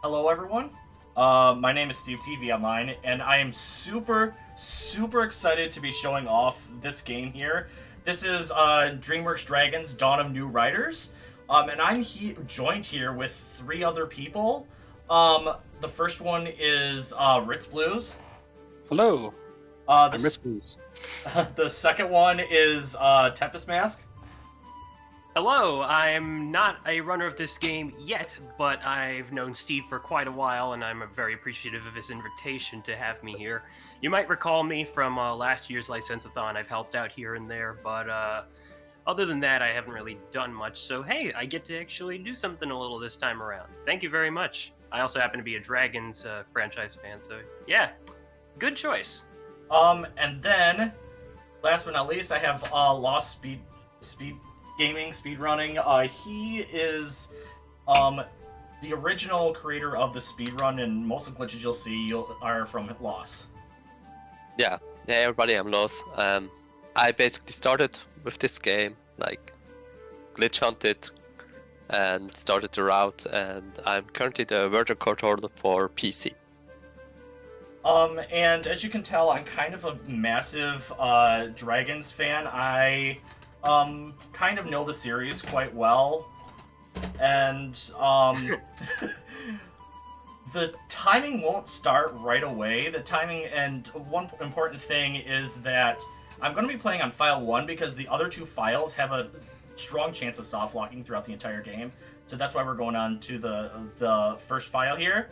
Hello, everyone. My name is SteveTVOnline, and I am super excited to be showing off this game here. This is Dreamworks Dragons: Dawn of New Riders, and I'm joined here with three other people. The first one is Ritz Blues. Hello, Uh, I'm the, Blues. the second one is Tempest Mask. Hello, I'm not a runner of this game yet, but I've known Steve for quite a while, and I'm very appreciative of his invitation to have me here. You might recall me from last year's License-a-thon. I've helped out here and there, but other than that, I haven't really done much. So hey, I get to actually do something a little this time around. Thank you very much. I also happen to be a Dragons franchise fan, so yeah, good choice. And then, last but not least, I have Lost Speed Gaming, speedrunning. He is the original creator of the speedrun, and most of the glitches you'll see are from Lost. Yeah, everybody, I'm Los. I basically started with this game, like glitch hunted and started the route, and I'm currently the virtual court holder for PC. And as you can tell, I'm kind of a massive Dragons fan. I kind of know the series quite well, and the timing won't start right away. The timing, and one important thing is that I'm going to be playing on file 1 because the other two files have a strong chance of soft locking throughout the entire game. So that's why we're going on to the first file here.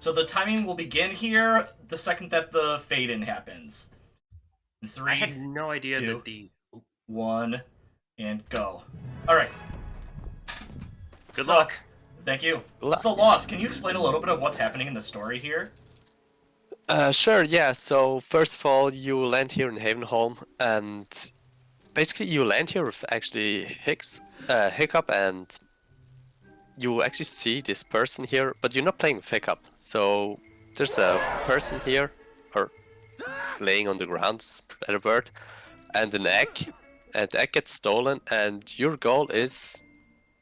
So the timing will begin here the second that the fade-in happens. 3, I had no idea 2, that the 1, and go. Alright. Good luck. Thank you. Good luck. So, Lost, can you explain a little bit of what's happening in the story here? Sure, yeah, so first of all, you land here in Havenholm, and basically you land here with actually Hiccup, and you actually see this person here, but you're not playing with Hiccup. So there's a person here, or laying on the ground, better word, and an egg, and the egg gets stolen, and your goal is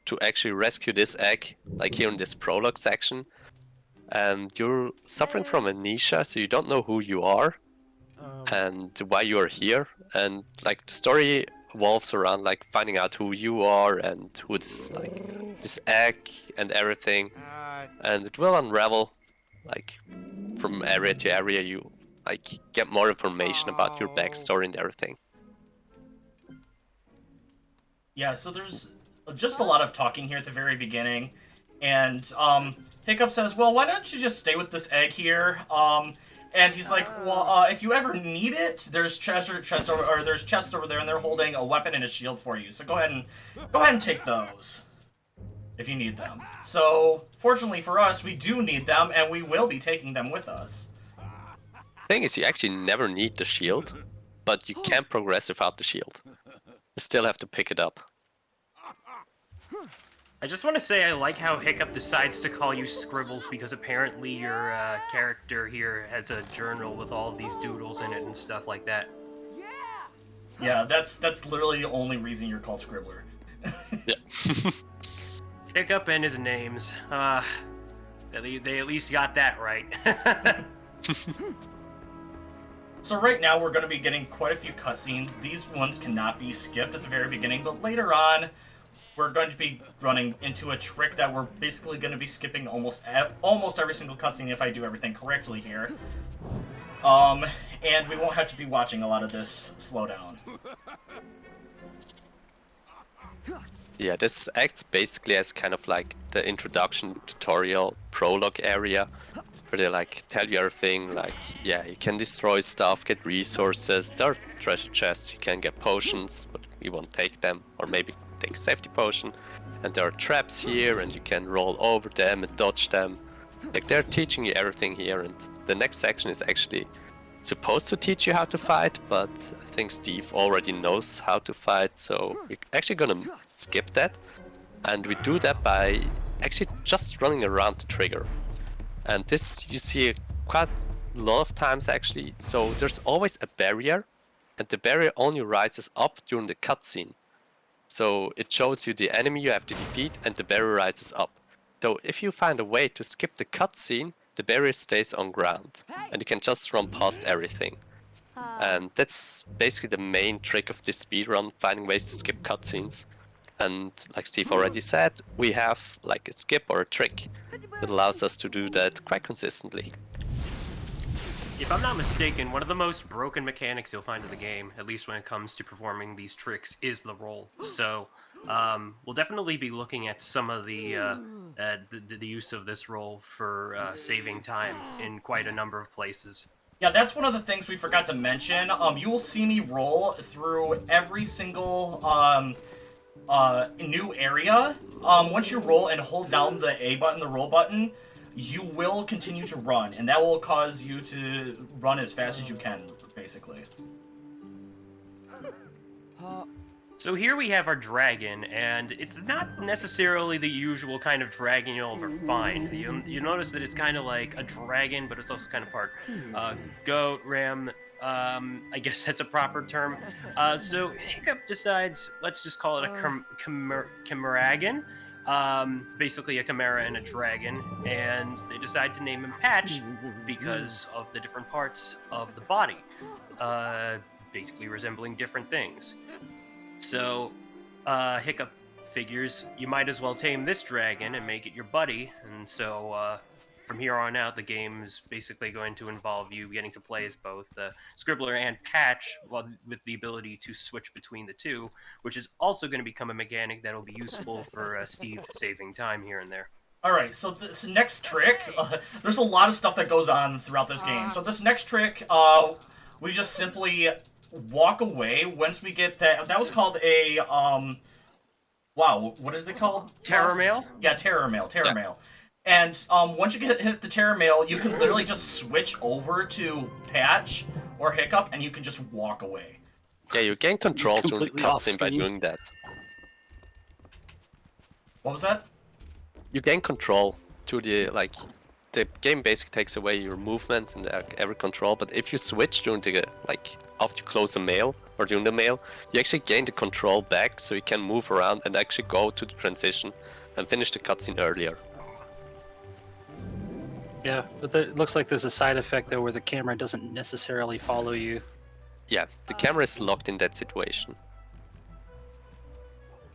to actually rescue this egg, like here in this prologue section. And you're suffering from amnesia, so you don't know who you are and why you are here. And like the story revolves around like finding out who you are and who this egg and everything. And it will unravel like from area to area. You like get more information about your backstory and everything. Yeah, so there's just a lot of talking here at the very beginning, and Hiccup says, well, why don't you just stay with this egg here? And he's like, well, if you ever need it, there's chests over there, and they're holding a weapon and a shield for you. So go ahead and take those if you need them. So fortunately for us, we do need them, and we will be taking them with us. Thing is, you actually never need the shield, but you can't progress without the shield. You still have to pick it up. I just want to say I like how Hiccup decides to call you Scribbles because apparently your character here has a journal with all of these doodles in it and stuff like that. Yeah, that's literally the only reason you're called Scribbler. Yeah. Hiccup and his names. They at least got that right. So right now we're going to be getting quite a few cutscenes. These ones cannot be skipped at the very beginning, but later on we're going to be running into a trick that we're basically going to be skipping almost every single cutscene if I do everything correctly here. And we won't have to be watching a lot of this slow down. Yeah, this acts basically as kind of like the introduction tutorial prologue area, where they like tell you everything, like, yeah, you can destroy stuff, get resources, there are treasure chests, you can get potions, but you won't take them, or maybe take a safety potion, and there are traps here, and you can roll over them and dodge them. Like, they're teaching you everything here, and the next section is actually supposed to teach you how to fight, but I think Steve already knows how to fight, so we're actually gonna skip that, and we do that by actually just running around the trigger. And this you see quite a lot of times actually, so there's always a barrier, and the barrier only rises up during the cutscene. So it shows you the enemy you have to defeat, and the barrier rises up. though if you find a way to skip the cutscene, the barrier stays on ground, and you can just run past everything. And that's basically the main trick of this speedrun, finding ways to skip cutscenes. And like Steve already said, we have like a skip or a trick that allows us to do that quite consistently. If I'm not mistaken, one of the most broken mechanics you'll find in the game, at least when it comes to performing these tricks, is the roll. So we'll definitely be looking at some of the use of this roll for saving time in quite a number of places. Yeah, that's one of the things we forgot to mention. You will see me roll through every single new area. Once you roll and hold down the A button, the roll button, you will continue to run, and that will cause you to run as fast as you can, basically. So here we have our dragon, and it's not necessarily the usual kind of dragon you'll ever find. You notice that it's kind of like a dragon, but it's also kind of part goat, ram. I guess that's a proper term. So Hiccup decides, let's just call it a chimeragon. Basically a chimera and a dragon, and they decide to name him Patch because of the different parts of the body, basically resembling different things. So Hiccup figures you might as well tame this dragon and make it your buddy, and so from here on out the game is basically going to involve you getting to play as both Scribbler and Patch, with the ability to switch between the two, which is also going to become a mechanic that will be useful for Steve saving time here and there. Alright, so this next trick, there's a lot of stuff that goes on throughout this game. So this next trick, we just simply walk away once we get that. That was called a, wow, what is it called? Terror Mail? Yeah, Terror Mail, Terror Mail. And once you hit the Terror Mail, you can literally just switch over to Patch or Hiccup, and you can just walk away. Yeah, you gain control during the cutscene by doing that. What was that? You gain control to the, like, the game basically takes away your movement and every control, but if you switch during the, like, after you close a mail or during the mail, you actually gain the control back, so you can move around and actually go to the transition and finish the cutscene earlier. Yeah, but it looks like there's a side effect though where the camera doesn't necessarily follow you. Yeah, the camera is locked in that situation.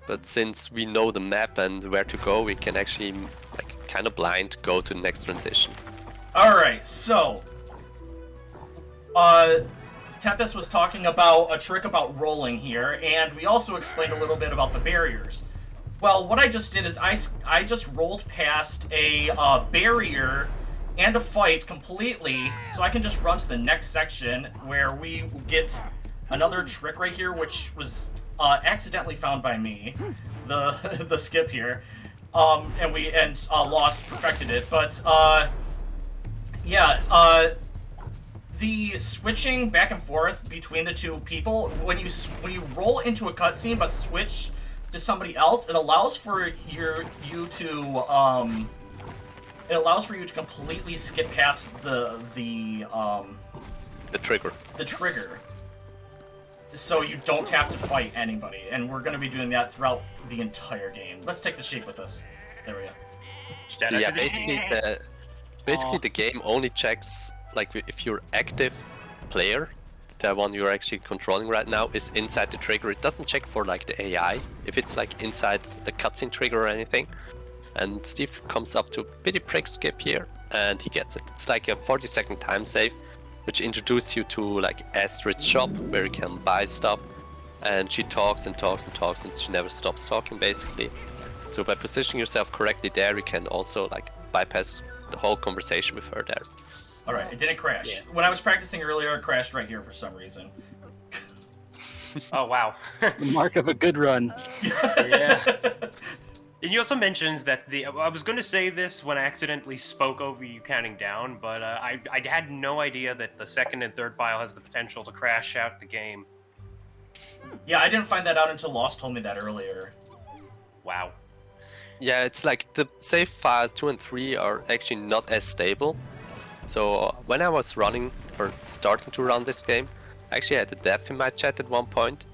But since we know the map and where to go, we can actually, like, kind of blind go to the next transition. Alright, so Tempest was talking about a trick about rolling here, and we also explained a little bit about the barriers. Well, what I just did is I just rolled past a barrier and a fight completely, so I can just run to the next section where we get another trick right here, which was accidentally found by me, the skip here, and Lost perfected it. But yeah, the switching back and forth between the two people, when you roll into a cutscene but switch to somebody else, it allows for you to completely skip past the trigger. The trigger. So you don't have to fight anybody, and we're going to be doing that throughout the entire game. Let's take the sheep with us. There we go. So yeah, basically the game only checks, like, if your active player, the one you're actually controlling right now, is inside the trigger. It doesn't check for, like, the AI, if it's, like, inside the cutscene trigger or anything. And Steve comes up to a bitty prick skip here, and he gets it. It's like a 40-second time save, which introduces you to, like, Astrid's shop, where you can buy stuff. And she talks and talks and talks, and she never stops talking, basically. So by positioning yourself correctly there, you can also, like, bypass the whole conversation with her there. Alright, it didn't crash. Yeah. When I was practicing earlier, it crashed right here for some reason. Oh, wow. The mark of a good run. Yeah. And you also mentioned that I was going to say this when I accidentally spoke over you counting down, but I had no idea that the second and third file has the potential to crash out the game. Yeah, I didn't find that out until Lost told me that earlier. Wow. Yeah, it's like the save file 2 and 3 are actually not as stable. So when I was running, or starting to run this game, I actually had a dev in my chat at one point,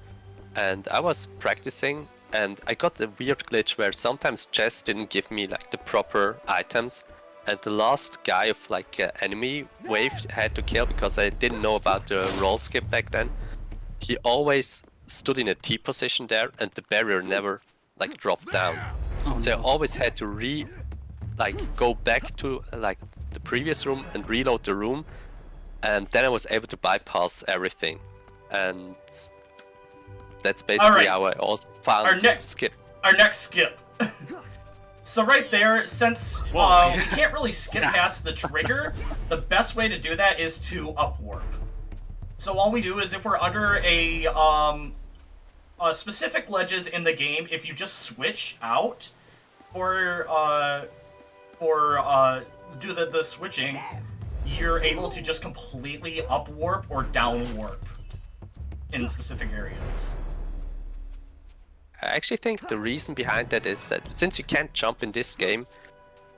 and I was practicing, and I got a weird glitch where sometimes chests didn't give me like the proper items, and the last guy of like enemy wave I had to kill because I didn't know about the roll skip back then. He always stood in a T position there, and the barrier never like dropped down. Oh, So I no. always had to go back to like the previous room and reload the room, and then I was able to bypass everything. And that's basically how I also found skip. Our next skip. So right there, since we can't really skip past the trigger, the best way to do that is to upwarp. So all we do is if we're under a specific ledges in the game, if you just switch out or do the switching, you're able to just completely upwarp or downwarp in specific areas. I actually think the reason behind that is that since you can't jump in this game,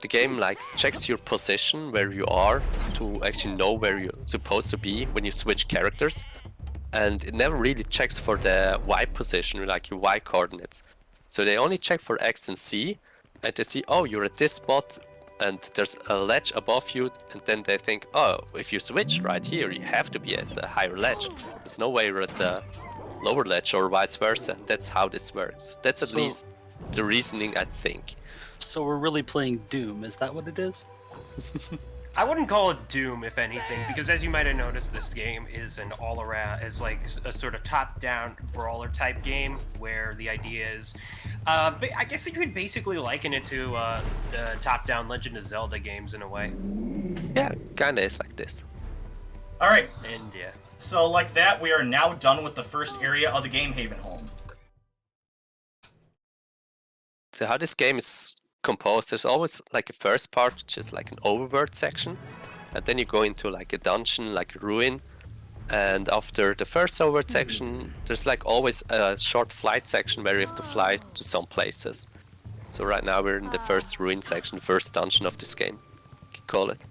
the game like checks your position where you are to actually know where you're supposed to be when you switch characters, and it never really checks for the Y position, like your Y coordinates. So they only check for X and C, and they see, oh, you're at this spot and there's a ledge above you, and then they think, oh, if you switch right here, you have to be at the higher ledge. There's no way you're at the lower ledge or vice versa. That's how this works. That's at least the reasoning, I think. So we're really playing Doom, is that what it is? I wouldn't call it Doom, if anything, because as you might have noticed, this game is an all-around, is like a sort of top-down brawler type game, where the idea is, I guess you could basically liken it to the top-down Legend of Zelda games in a way. Yeah, kinda is like this. Alright, And yeah. so like that, we are now done with the first area of the game, Havenholm. So how this game is composed, there's always like a first part, which is like an overworld section, and then you go into like a dungeon, like a ruin, and after the first overworld section, there's like always a short flight section where you have to fly to some places. So right now we're in the first ruin section, the first dungeon of this game, you can call it.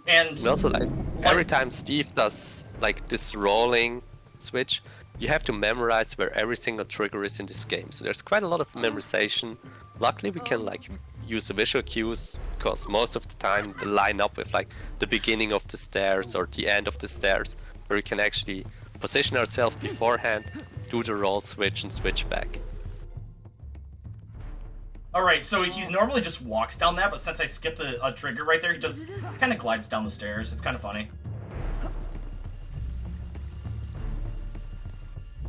And also like every time Steve does like this rolling switch, you have to memorize where every single trigger is in this game. So there's quite a lot of memorization. Luckily we can like use the visual cues, because most of the time they line up with like the beginning of the stairs or the end of the stairs, where we can actually position ourselves beforehand, do the roll switch and switch back. alright, so he normally just walks down that, but since I skipped a trigger right there, he just kind of glides down the stairs. It's kind of funny.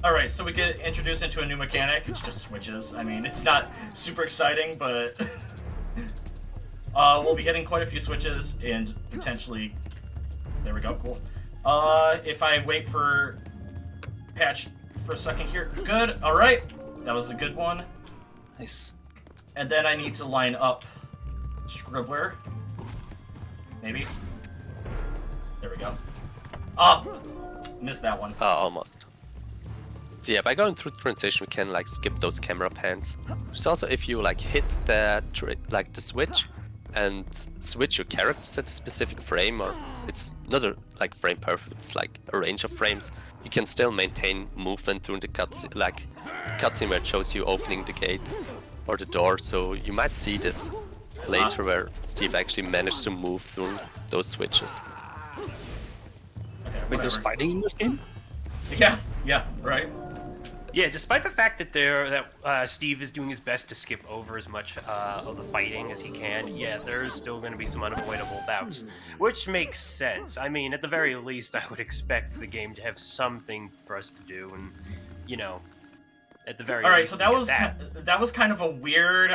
Alright, so we get introduced into a new mechanic. It's just switches. I mean, it's not super exciting, but we'll be getting quite a few switches and potentially... There we go, cool. If I wait for patch for a second here. Good, alright. That was a good one. Nice. And then I need to line up Scribbler. Maybe. There we go. Ah! Missed that one. Oh, almost. So yeah, by going through transition, we can like skip those camera pans. There's also if you like hit the the switch and switch your characters at a specific frame, or it's not a like frame perfect, it's like a range of frames, you can still maintain movement through the cutscene where it shows you opening the gate or the door. So you might see this later where Steve actually managed to move through those switches. Okay, Wait, there's whatever. fighting in this game? Yeah, right. Yeah, despite the fact that Steve is doing his best to skip over as much of the fighting as he can, yeah, there's still going to be some unavoidable bouts, which makes sense. I mean, at the very least, I would expect the game to have something for us to do, and, you know, at the very All right, least, so we get that was kind of a weird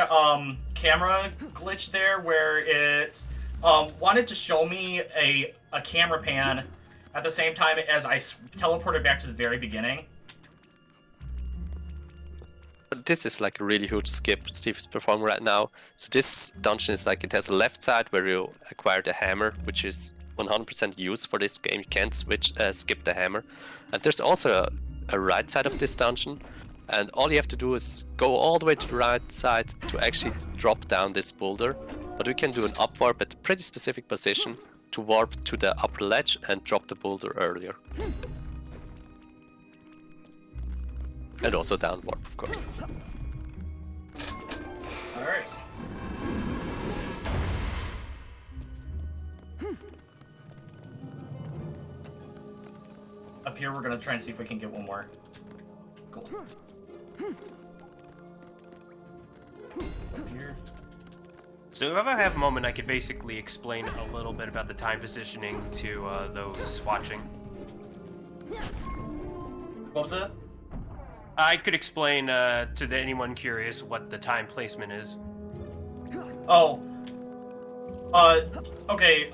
camera glitch there, where it wanted to show me a camera pan at the same time as I teleported back to the very beginning. But this is like a really huge skip Steve is performing right now. So this dungeon is like, it has a left side where you acquire the hammer, which is 100% used for this game. You can't skip the hammer. And there's also a right side of this dungeon, and all you have to do is go all the way to the right side to actually drop down this boulder. But we can do an up warp at a pretty specific position to warp to the upper ledge and drop the boulder earlier. And also down warp, of course. Alright. Up here, we're gonna try and see if we can get one more. Cool. Up here. So if I have a moment, I could basically explain a little bit about the time positioning to those watching. What was that? I could explain anyone curious what the time placement is. Oh. Okay,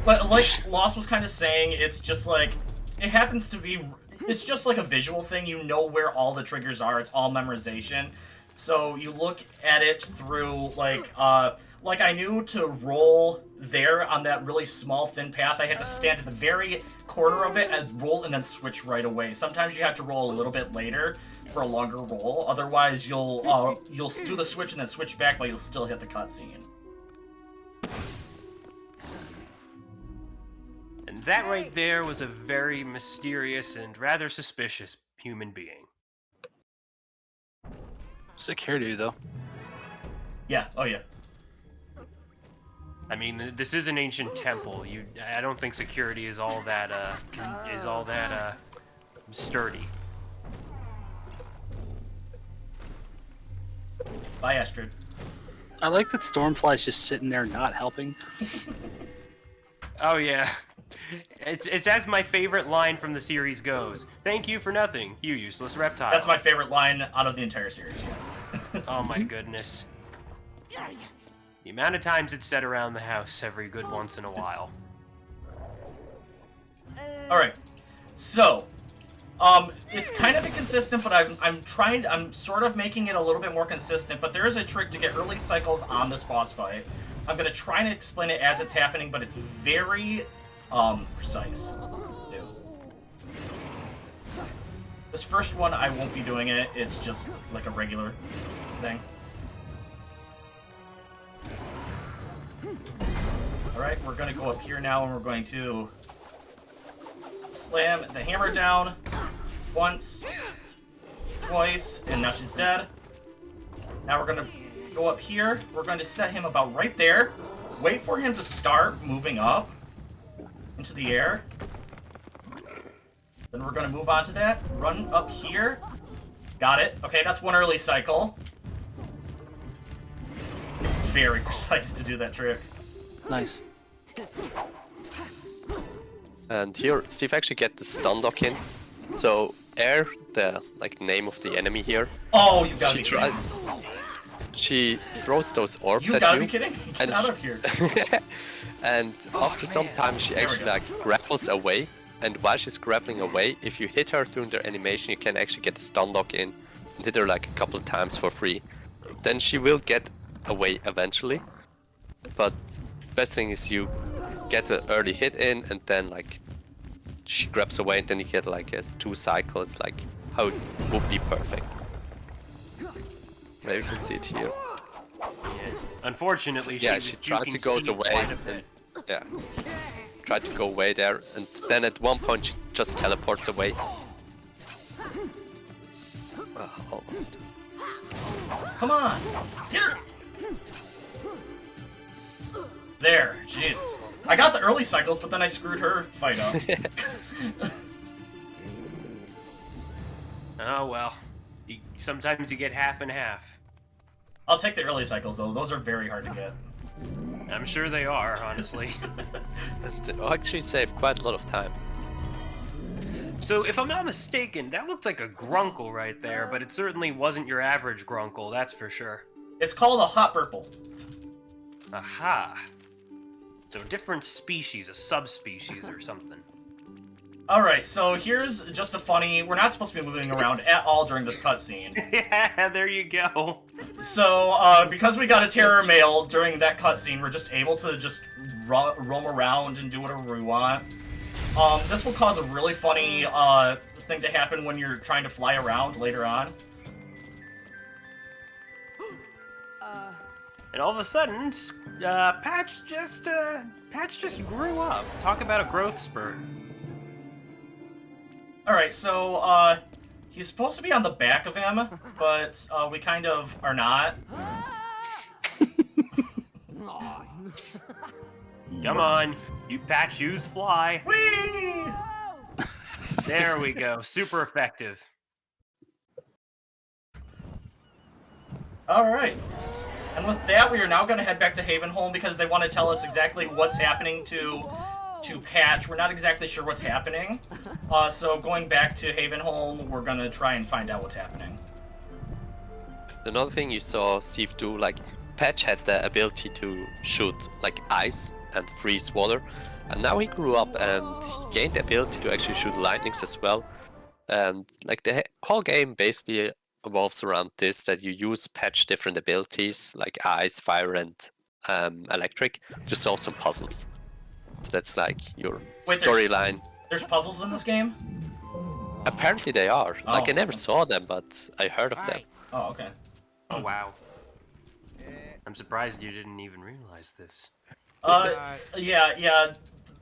but like Lost was kind of saying, it's just like, it happens to be, it's just like a visual thing, you know where all the triggers are, it's all memorization. So you look at it through, like I knew to roll there on that really small, thin path, I had to stand at the very corner of it and roll and then switch right away. Sometimes you have to roll a little bit later for a longer roll, otherwise you'll do the switch and then switch back, but you'll still hit the cutscene. And that right there was a very mysterious and rather suspicious human being. Sick hairdo, though. Yeah, oh yeah. I mean, this is an ancient temple. I don't think security is all that sturdy. Bye, Astrid. I like that Stormfly's just sitting there not helping. Oh yeah. It's as my favorite line from the series goes. Thank you for nothing, you useless reptile. That's my favorite line out of the entire series, yeah. Oh my goodness. The amount of times it's said around the house every good once in a while. Alright, so, it's kind of inconsistent, but I'm sort of making it a little bit more consistent, but there is a trick to get early cycles on this boss fight. I'm going to try and explain it as it's happening, but it's very, precise. Ew. This first one, I won't be doing it, it's just like a regular thing. Alright, we're going to go up here now, and we're going to slam the hammer down once, twice, and now she's dead. Now we're going to go up here. We're going to set him about right there. Wait for him to start moving up into the air. Then we're going to move on to that. Run up here. Got it. Okay, that's one early cycle. It's very precise to do that trick. Nice. And here, Steve actually get the stun lock in. So, Air, the name of the enemy here. Oh, you gotta be She kidding. She throws those orbs You at gotta you. be kidding. Get and out of here. And after some time, she There we actually go. grapples away. And while she's grappling away, if you hit her during the animation, you can actually get the stun lock in and hit her a couple of times for free. Then she will get away eventually. But best thing is you get an early hit in, and then she grabs away, and then you get as 2 cycles, how it would be perfect. Maybe you can see it here. Unfortunately, Yeah, was she tries to juking go Steve away. quite a bit. Yeah. Tried to go away there, and then at one point she just teleports away. Almost. Come on. Hit her. There. Jeez. I got the early cycles, but then I screwed her fight up. Oh well. Sometimes you get half and half. I'll take the early cycles, though. Those are very hard to get. I'm sure they are, honestly. And it actually saved quite a lot of time. So, if I'm not mistaken, that looked like a grunkle right there, but it certainly wasn't your average grunkle, that's for sure. It's called a hot purple. Aha. So, different species, a subspecies or something. Alright, so here's just a funny... We're not supposed to be moving around at all during this cutscene. Yeah, there you go. So, because we got a terror mail during that cutscene, we're just able to just roam around and do whatever we want. This will cause a really funny thing to happen when you're trying to fly around later on. And all of a sudden, Patch just grew up. Talk about a growth spurt. Alright, so, He's supposed to be on the back of him, but we kind of are not. Come on, you patch shoes fly. Whee! There we go. Super effective. All right. And with that, we are now going to head back to Havenholm because they want to tell us exactly what's happening to Patch. We're not exactly sure what's happening. So going back to Havenholm, we're going to try and find out what's happening. Another thing you saw Steve do, like, Patch had the ability to shoot, like, ice and freeze water. And now he grew up and he gained the ability to actually shoot lightnings as well. And, like, the whole game basically revolves around this, that you use Patch different abilities, like ice, fire, and electric, to solve some puzzles. So that's, like, your storyline. There's puzzles in this game? Apparently they are. Oh, like, I never okay. saw them, but I heard of them. Oh, okay. Oh wow. I'm surprised you didn't even realize this. Yeah.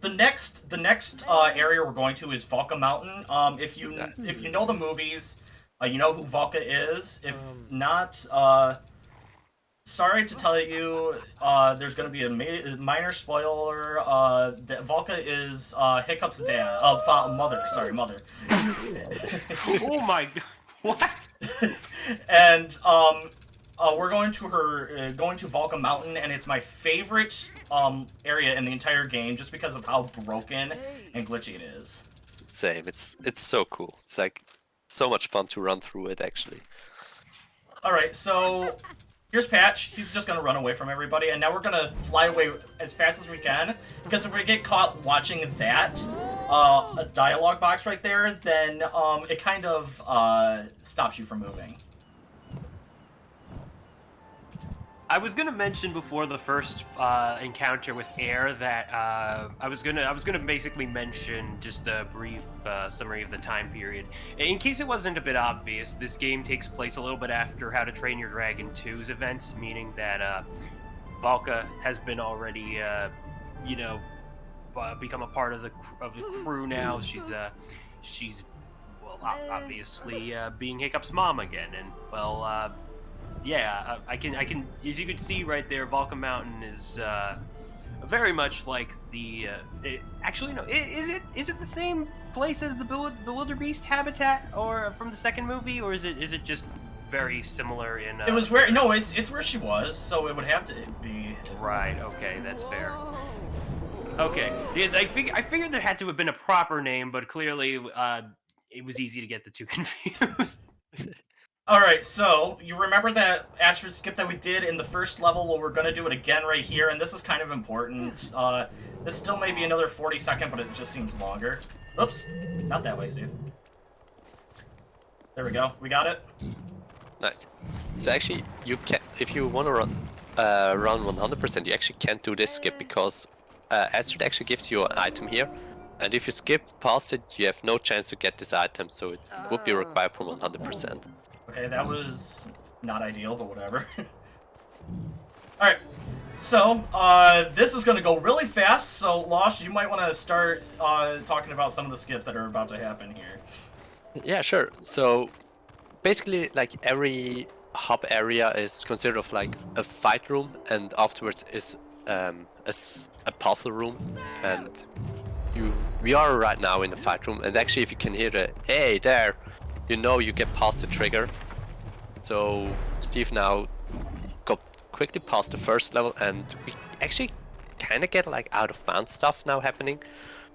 The next area we're going to is Valka Mountain. If you know the movies, you know who Valka is. If not, sorry to tell you, there's going to be a minor spoiler. That Valka is Hiccup's dad. Mother. Sorry, mother. Oh my god. What? And we're going to Valka Mountain, and it's my favorite area in the entire game, just because of how broken and glitchy it is. Same. It's so cool. It's like so much fun to run through it, actually. All right, so here's Patch. He's just gonna run away from everybody, and now we're gonna fly away as fast as we can, because if we get caught watching that a dialogue box right there, then it kind of stops you from moving. I was gonna mention before the first encounter with Air that I was gonna basically mention just a brief summary of the time period. In case it wasn't a bit obvious, this game takes place a little bit after How to Train Your Dragon 2's events, meaning that Valka has been already, become a part of the crew now. She's obviously being Hiccup's mom again, and yeah, I can. As you can see right there, Valka Mountain is very much like the. Actually, no. Is it the same place as the Wildebeest habitat, or from the second movie, or is it just very similar in? It was where it's where she was, so it would have to be. Right. Okay, that's fair. Okay. Yes, I figured there had to have been a proper name, but clearly it was easy to get the two confused. Alright, so, you remember that asteroid skip that we did in the first level? Well, we're gonna do it again right here, and this is kind of important. This still may be another 40-second, but it just seems longer. Oops, not that way, Steve. There we go, we got it. Nice. So actually, you can, if you want to run 100%, you actually can't do this skip, because Asteroid actually gives you an item here, and if you skip past it, you have no chance to get this item, so it would be required for 100%. Okay, that was not ideal, but whatever. Alright, so, this is gonna go really fast, so Losh, you might want to start talking about some of the skips that are about to happen here. Yeah, sure. So, basically, like, every hub area is considered of like a fight room, and afterwards is a puzzle room, and we are right now in the fight room, and actually if you can hear the hey there, you know you get past the trigger. So Steve now got quickly past the first level, and we actually kind of get like out of bounds stuff now happening.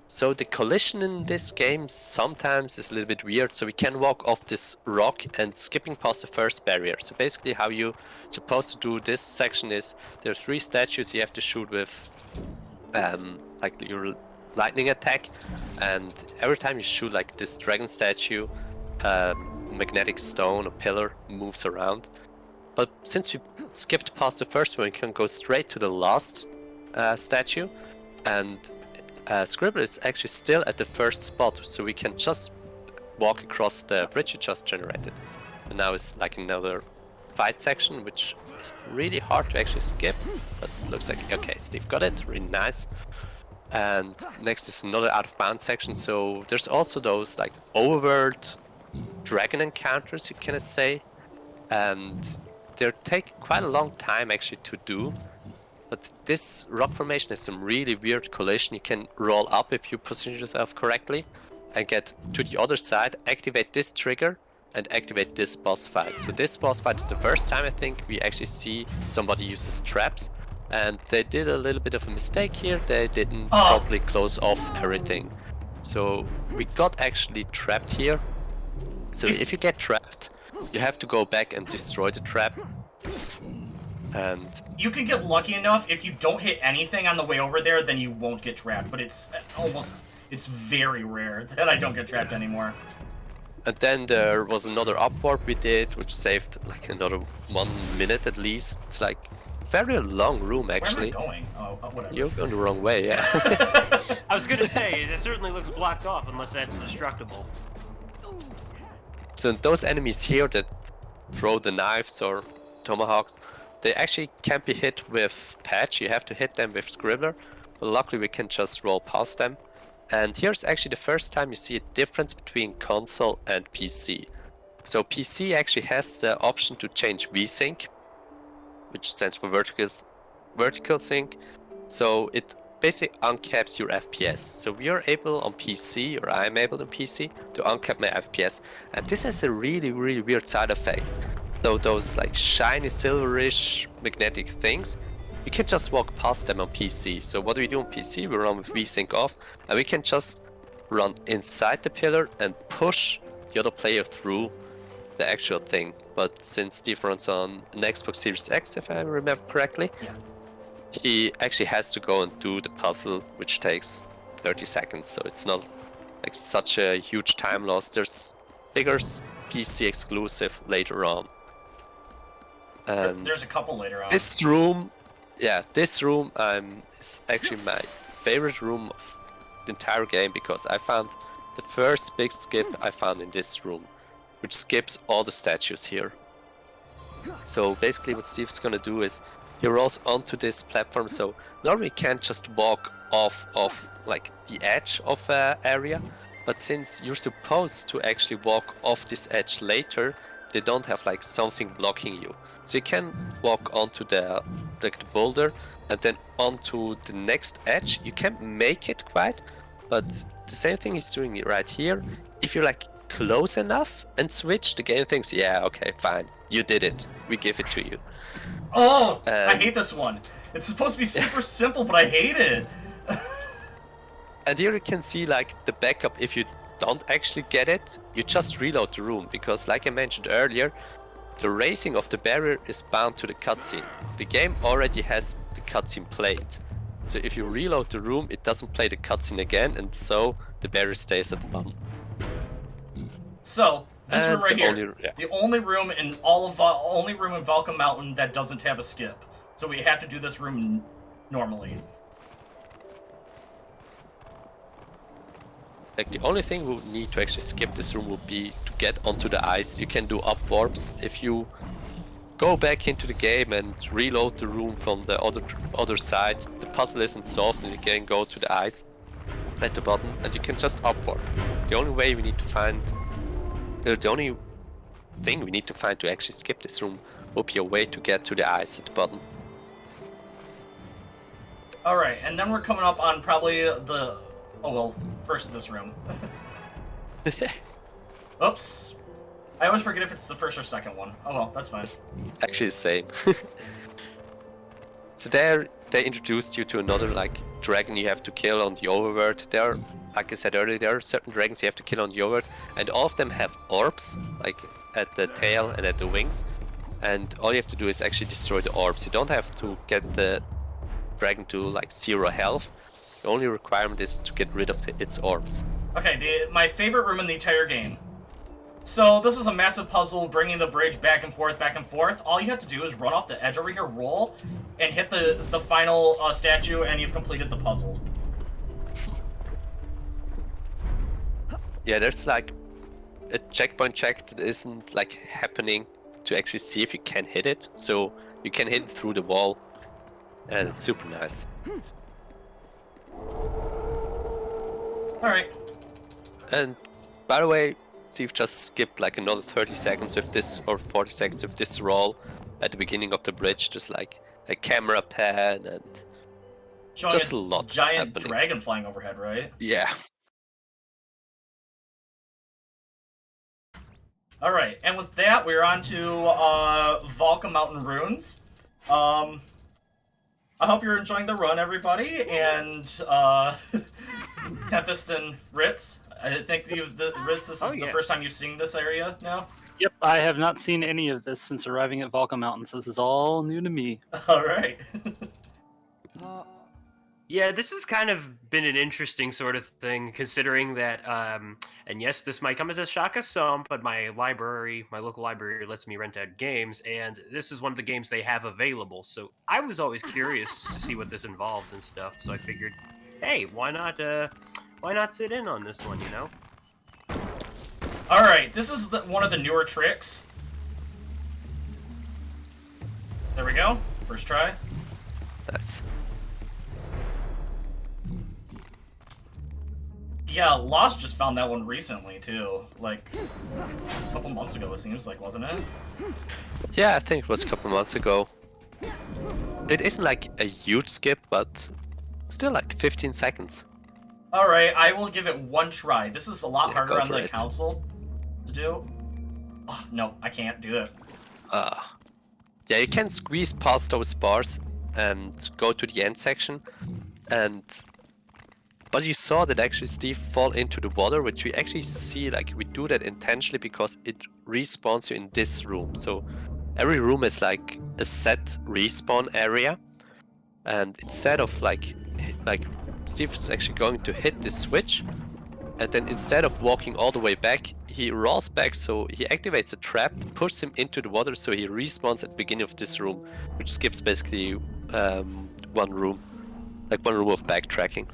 So the collision in this game sometimes is a little bit weird, so we can walk off this rock and skipping past the first barrier. So basically how you're supposed to do this section is there are 3 statues you have to shoot with like your lightning attack, and every time you shoot like this dragon statue, magnetic stone or pillar moves around. But since we skipped past the first one, we can go straight to the last statue, and Scribble is actually still at the first spot, so we can just walk across the bridge you just generated. And now it's like another fight section, which is really hard to actually skip, but looks like, okay, Steve got it, really nice. And next is another out of bounds section, so there's also those like overworld dragon encounters, you can say, and they take quite a long time actually to do. But this rock formation is some really weird collision. You can roll up if you position yourself correctly and get to the other side, activate this trigger, and activate this boss fight. So this boss fight is the first time I think we actually see somebody uses traps, and they did a little bit of a mistake here. They didn't properly close off everything. So we got actually trapped here. So if you get trapped, you have to go back and destroy the trap. And you can get lucky enough if you don't hit anything on the way over there, then you won't get trapped. But it's very rare that I don't get trapped anymore. And then there was another up warp we did, which saved like another 1 minute at least. It's like a very long room actually. Where am I going? Oh, whatever. You're going the wrong way, yeah. I was gonna say, it certainly looks blocked off unless that's destructible. So those enemies here that throw the knives or tomahawks, they actually can't be hit with patch. You have to hit them with scribbler. But luckily we can just roll past them. And here's actually the first time you see a difference between console and PC. So PC actually has the option to change VSync, which stands for vertical sync. So it basically uncaps your FPS. So we are able on PC, or I'm able on PC, to uncap my FPS. And this has a really weird side effect. So those like shiny silverish magnetic things, you can just walk past them on PC. So what do we do on PC? We run with VSync off, and we can just run inside the pillar and push the other player through the actual thing. But since Steve runs on an Xbox Series X, if I remember correctly, he actually has to go and do the puzzle, which takes 30 seconds. So it's not like such a huge time loss. There's bigger PC exclusive later on. And there's a couple later on. This room is actually my favorite room of the entire game, because I found the first big skip I found in this room, which skips all the statues here. So basically what Steve's gonna do is he rolls onto this platform, so normally you can't just walk off of like the edge of an area, but since you're supposed to actually walk off this edge later, they don't have like something blocking you. So you can walk onto the boulder and then onto the next edge. You can make it quite, but the same thing he's doing right here. If you're like close enough and switch, the game thinks, yeah, okay, fine, you did it. We give it to you. Oh, I hate this one. It's supposed to be super simple, but I hate it. And here you can see like the backup. If you don't actually get it, you just reload the room, because like I mentioned earlier, the raising of the barrier is bound to the cutscene. The game already has the cutscene played. So if you reload the room, it doesn't play the cutscene again, and so the barrier stays at the bottom. So this room right here, yeah. the only room in Valka Mountain that doesn't have a skip. So we have to do this room normally. Like the only thing we would need to actually skip this room would be to get onto the ice. You can do up warps. If you go back into the game and reload the room from the other side, the puzzle isn't solved and you can go to the ice at the bottom and you can just up warp. The only way we need to find, the only thing we need to find to actually skip this room would be a way to get to the ice at the bottom. Alright, and then we're coming up on probably the... Oh well, first this room. Oops. I always forget if it's the first or second one. Oh well, that's fine. It's actually the same. So there, they introduced you to another like dragon you have to kill on the overworld. There, like I said earlier, there are certain dragons you have to kill on the overworld, and all of them have orbs, like at the tail and at the wings. And all you have to do is actually destroy the orbs. You don't have to get the dragon to like 0 health. The only requirement is to get rid of its orbs. Okay, my favorite room in the entire game. So this is a massive puzzle, bringing the bridge back and forth, back and forth. All you have to do is run off the edge over here, roll, and hit the final statue, and you've completed the puzzle. Yeah, there's like a checkpoint check that isn't like happening to actually see if you can hit it. So you can hit it through the wall, and it's super nice. Alright. And by the way, Steve just skipped like another 30 seconds with this, or 40 seconds with this roll at the beginning of the bridge. Just like a camera pan and Showing just a lot giant happening. dragon flying overhead, right? Yeah. All right, and with that, we're on to Valka Mountain Ruins. I hope you're enjoying the run, everybody, and Tempest and Ritz. I think Ritz, this is the first time you've seen this area now. Yep, I have not seen any of this since arriving at Valka Mountains. This is all new to me. All right. Yeah, this has kind of been an interesting sort of thing, considering that, and yes, this might come as a shock of some, but my local library lets me rent out games, and this is one of the games they have available. So I was always curious to see what this involved and stuff. So I figured, hey, why not sit in on this one, you know? All right, this is one of the newer tricks. There we go. First try. Nice. Yeah, Lost just found that one recently, too. Like, a couple months ago, it seems like, wasn't it? Yeah, I think it was a couple months ago. It isn't like a huge skip, but still like 15 seconds. Alright, I will give it one try. This is a lot harder on the it. console to do. Oh, no, I can't do it. Yeah, you can squeeze past those bars and go to the end section, but you saw that actually Steve fall into the water, which we actually see, like, we do that intentionally because it respawns you in this room. So every room is like a set respawn area, and instead of like Steve is actually going to hit this switch, and then instead of walking all the way back, he rolls back, so he activates a trap, pushes him into the water, so he respawns at the beginning of this room, which skips basically one room of backtracking.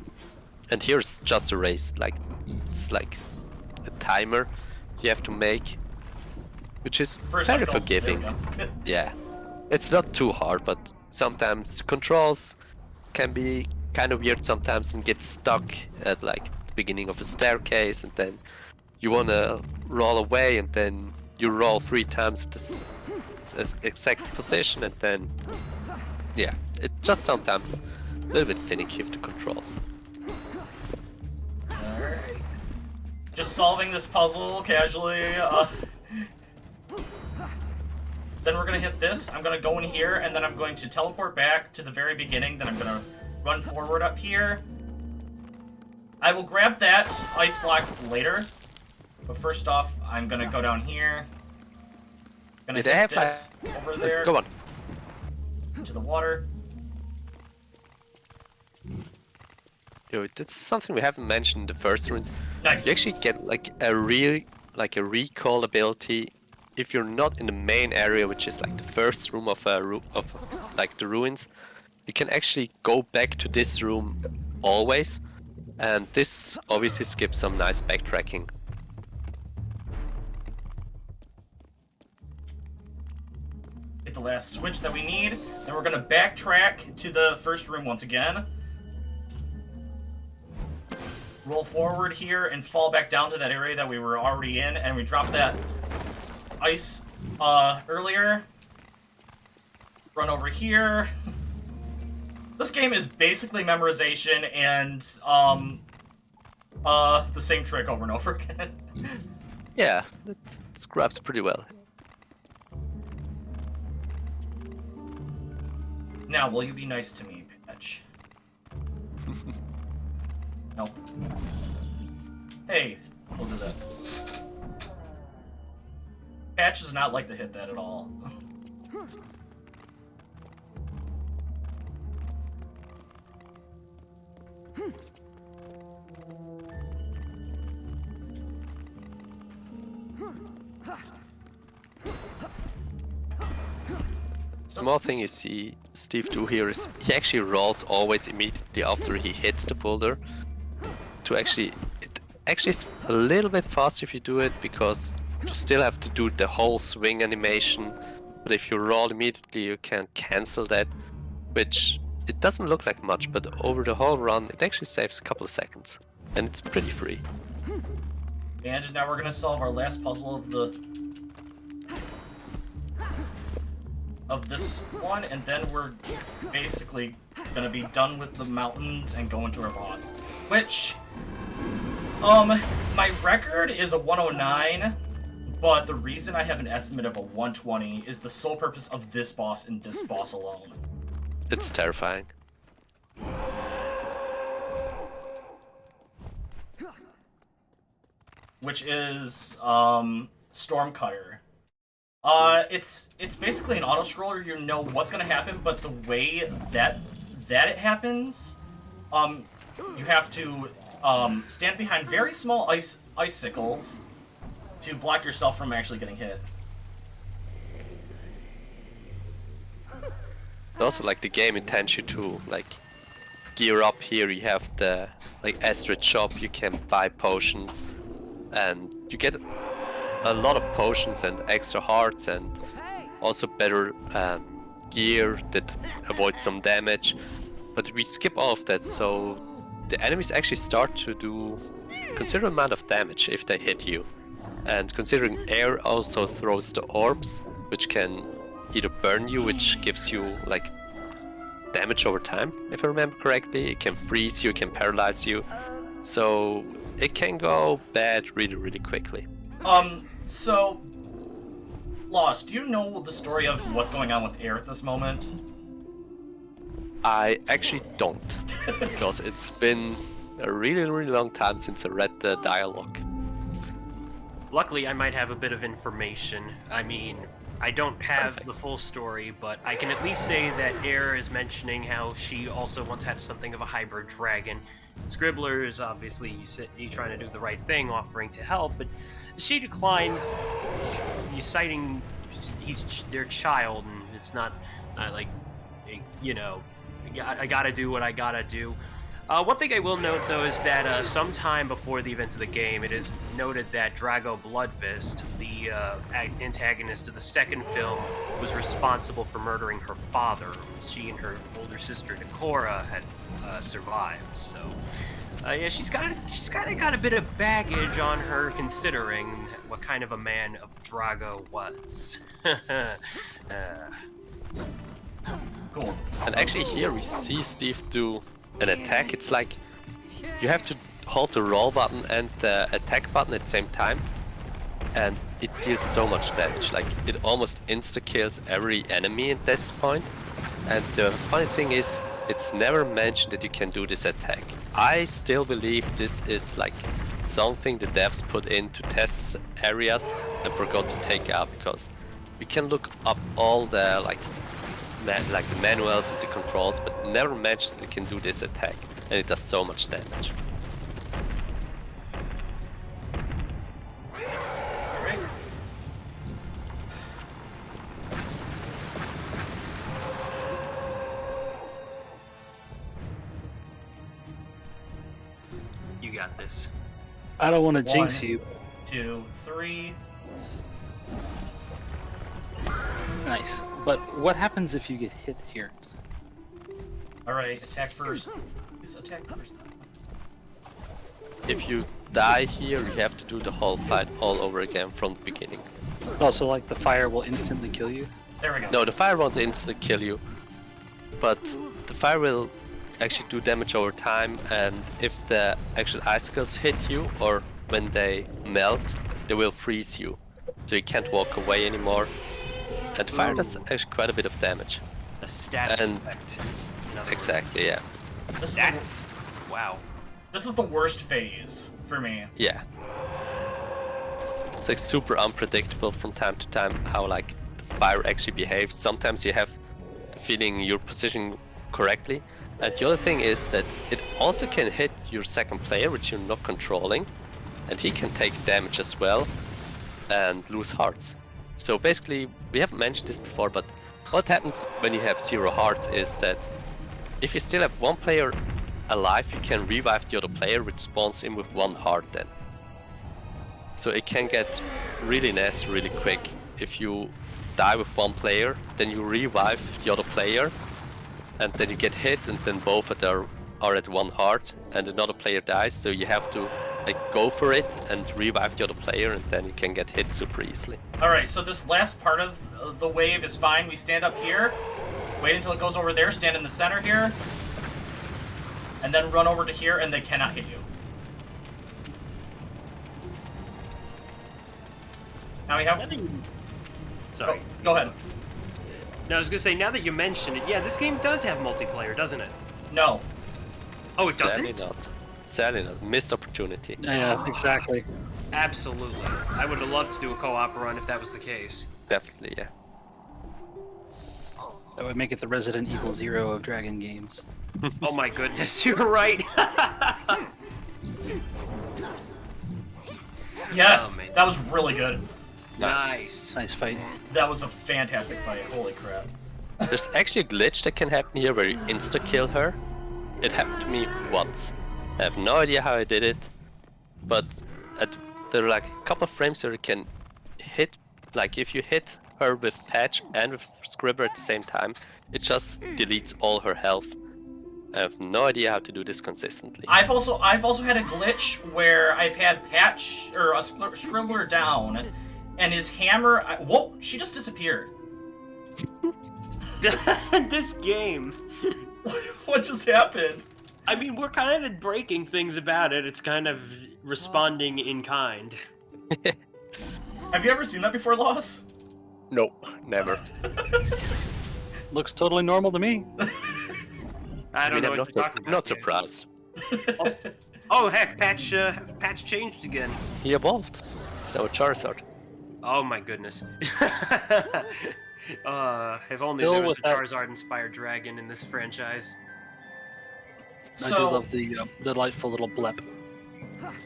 And here's just a race, like it's like a timer you have to make, which is First very cycle. forgiving. There we go. Yeah, it's not too hard, but sometimes the controls can be kind of weird sometimes and get stuck at like the beginning of a staircase, and then you wanna roll away, and then you roll 3 times at this exact position, and then yeah, it's just sometimes a little bit finicky with the controls. Alright. Just solving this puzzle casually. Then we're gonna hit this. I'm gonna go in here, and then I'm going to teleport back to the very beginning. Then I'm gonna run forward up here. I will grab that ice block later. But first off, I'm gonna go down here. Gonna hit this over there. Go on. To the water. Yo, that's something we haven't mentioned in the first runes. Nice. You actually get like a recall ability if you're not in the main area, which is like the first room of like the ruins. You can actually go back to this room always, and this obviously skips some nice backtracking. Hit the last switch that we need. Then we're gonna backtrack to the first room once again. Roll forward here and fall back down to that area that we were already in, and we dropped that ice earlier. Run over here. This game is basically memorization and the same trick over and over again. Yeah, it scrubs pretty well. Now, will you be nice to me, Patch? Nope. Hey, we'll do that. Patch does not like to hit that at all. Small thing you see Steve do here is he actually rolls always immediately after he hits the boulder. It actually is a little bit faster if you do it, because you still have to do the whole swing animation. But if you roll immediately, you can cancel that, which it doesn't look like much, but over the whole run, it actually saves a couple of seconds, and it's pretty free. And now we're gonna solve our last puzzle of this one, and then we're basically gonna be done with the mountains and go into our boss. Which, my record is a 109, but the reason I have an estimate of a 120 is the sole purpose of this boss and this boss alone. It's terrifying. Which is, Stormcutter. It's basically an auto-scroller. You know what's gonna happen, but the way that it happens, you have to, stand behind very small icicles to block yourself from actually getting hit. Also, like, the game intends you to, like, gear up here. You have the, like, Astrid shop, you can buy potions, and you get a lot of potions and extra hearts, and also better gear that avoids some damage. But we skip all of that, so the enemies actually start to do considerable amount of damage if they hit you. And considering air also throws the orbs, which can either burn you, which gives you like damage over time, if I remember correctly. It can freeze you, it can paralyze you, so it can go bad really, really quickly. So, Lost, do you know the story of what's going on with air at this moment? I actually don't, because it's been a really, really long time since I read the dialogue. Luckily, I might have a bit of information. I mean, I don't have Perfect. the full story, but I can at least say that Air is mentioning how she also once had something of a hybrid dragon. Scribbler is obviously you trying to do the right thing, offering to help, but she declines, citing he's their child, and it's not like, you know, I gotta do what I gotta do. One thing I will note, though, is that sometime before the events of the game, it is noted that Drago Bloodfist, the antagonist of the second film, was responsible for murdering her father. She and her older sister Nikora had survived. So, yeah, she's kind of got a bit of baggage on her, considering what kind of a man Drago was. Cool. And actually here we see Steve do an attack. It's like you have to hold the roll button and the attack button at the same time, and it deals so much damage. Like, it almost insta-kills every enemy at this point. And the funny thing is, it's never mentioned that you can do this attack. I still believe this is like something the devs put in to test areas and forgot to take out, because you can look up all the like the manuals and the controls, but never mentioned that it can do this attack, and it does so much damage. Alright. You got this. I don't want to jinx 1, you. 2, 3. Nice. But what happens if you get hit here? Alright, attack first. Please attack first. If you die here, you have to do the whole fight all over again from the beginning. Oh, so like the fire will instantly kill you? There we go. No, the fire won't instantly kill you, but the fire will actually do damage over time, and if the actual icicles hit you, or when they melt, they will freeze you, so you can't walk away anymore. And fire does actually quite a bit of damage. A stats And- effect. in other words. Exactly, yeah. This is, That's wow. this is the worst phase for me. Yeah. It's like super unpredictable from time to time how like the fire actually behaves. Sometimes you have the feeling you're positioning correctly. And the other thing is that it also can hit your second player, which you're not controlling, and he can take damage as well and lose hearts. So basically, we haven't mentioned this before, but what happens when you have 0 hearts is that if you still have one player alive, you can revive the other player, which spawns in with 1 heart then. So it can get really nasty really quick. If you die with one player, then you revive the other player, and then you get hit, and then both are at 1 heart, and another player dies, so you have to like go for it and revive the other player, and then you can get hit super easily. Alright, so this last part of the wave is fine. We stand up here, wait until it goes over there, stand in the center here, and then run over to here, and they cannot hit you. Now we have... Sorry. Go ahead. No, I was gonna say, now that you mention it, yeah, this game does have multiplayer, doesn't it? No. Oh, it doesn't? Sadly not. Sadly not. Missed opportunity. Yeah, exactly. Absolutely. I would have loved to do a co-op run if that was the case. Definitely, yeah. That would make it the Resident Evil 0 of Dragon games. Oh my goodness, you're right. Yes, Oh, man. that was really good. Nice. Nice fight. That was a fantastic fight. Holy crap. There's actually a glitch that can happen here where you insta-kill her. It happened to me once. I have no idea how I did it, but there are like a couple of frames where you can hit, like if you hit her with Patch and with Scribber at the same time, it just deletes all her health. I have no idea how to do this consistently. I've also had a glitch where I've had Patch or a Scribbler down, and his hammer. Whoa! She just disappeared. This game. What just happened? I mean, we're kind of breaking things about it. It's kind of responding in kind. Have you ever seen that before, Loss? Nope, never. Looks totally normal to me. I don't know I'm what you're talking about. not surprised. Oh heck, Patch changed again. He evolved. It's now a Charizard. Oh my goodness. If only Still there was with a that- Charizard-inspired dragon in this franchise. I do love the delightful little blep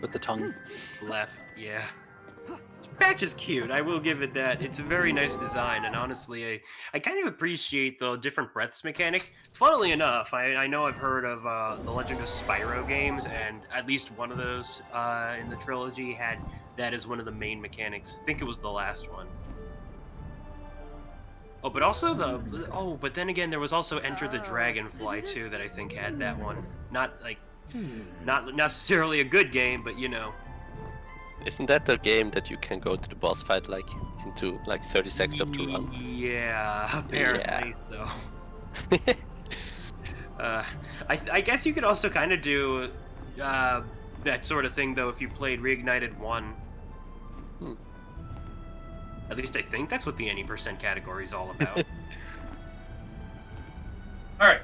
with the tongue. Left, yeah. Patch is cute, I will give it that. It's a very nice design, and honestly, I kind of appreciate the different breaths mechanic. Funnily enough, I know I've heard of the Legend of Spyro games, and at least one of those in the trilogy had that as one of the main mechanics. I think it was the last one. Oh, but also but then again, there was also Enter the Dragonfly too that I think had that one. Not necessarily a good game, but you know. Isn't that the game that you can go to the boss fight like into like 30 seconds of the run? Yeah, apparently so. I guess you could also kind of do that sort of thing though if you played Reignited 1. At least I think that's what the any percent category is all about. All right.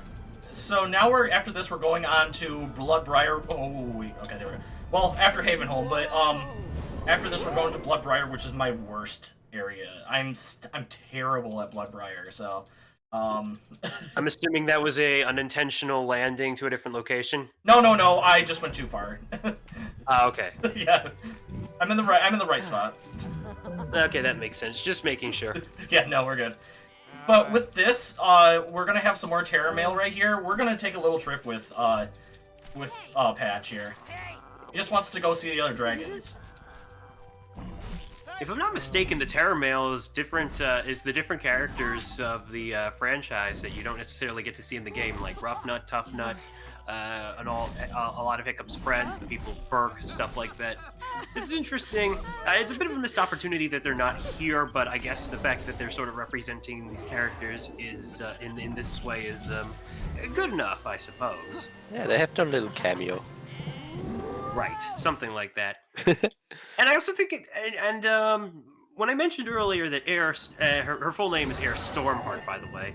So now after this we're going on to Bloodbriar. Okay, there we go. Well, after Havenholm, but after this we're going to Bloodbriar, which is my worst area. I'm terrible at Bloodbriar, so I'm assuming that was a unintentional landing to a different location. No, I just went too far. Okay. Yeah. I'm in the right spot. Okay, that makes sense. Just making sure. Yeah, no, we're good. But with this, we're gonna have some more Terra Mail right here. We're gonna take a little trip with Patch here. He just wants to go see the other dragons. If I'm not mistaken, the Terra Mail is different. Is the different characters of the franchise that you don't necessarily get to see in the game, like Rough Nut, Tough Nut, and a lot of Hiccup's friends, the people of Burke, stuff like that. This is interesting. It's a bit of a missed opportunity that they're not here, but I guess the fact that they're sort of representing these characters is in this way is good enough, I suppose. Yeah, they have their little cameo. Right, something like that. And I also think when I mentioned earlier that her full name is Air Stormheart, by the way,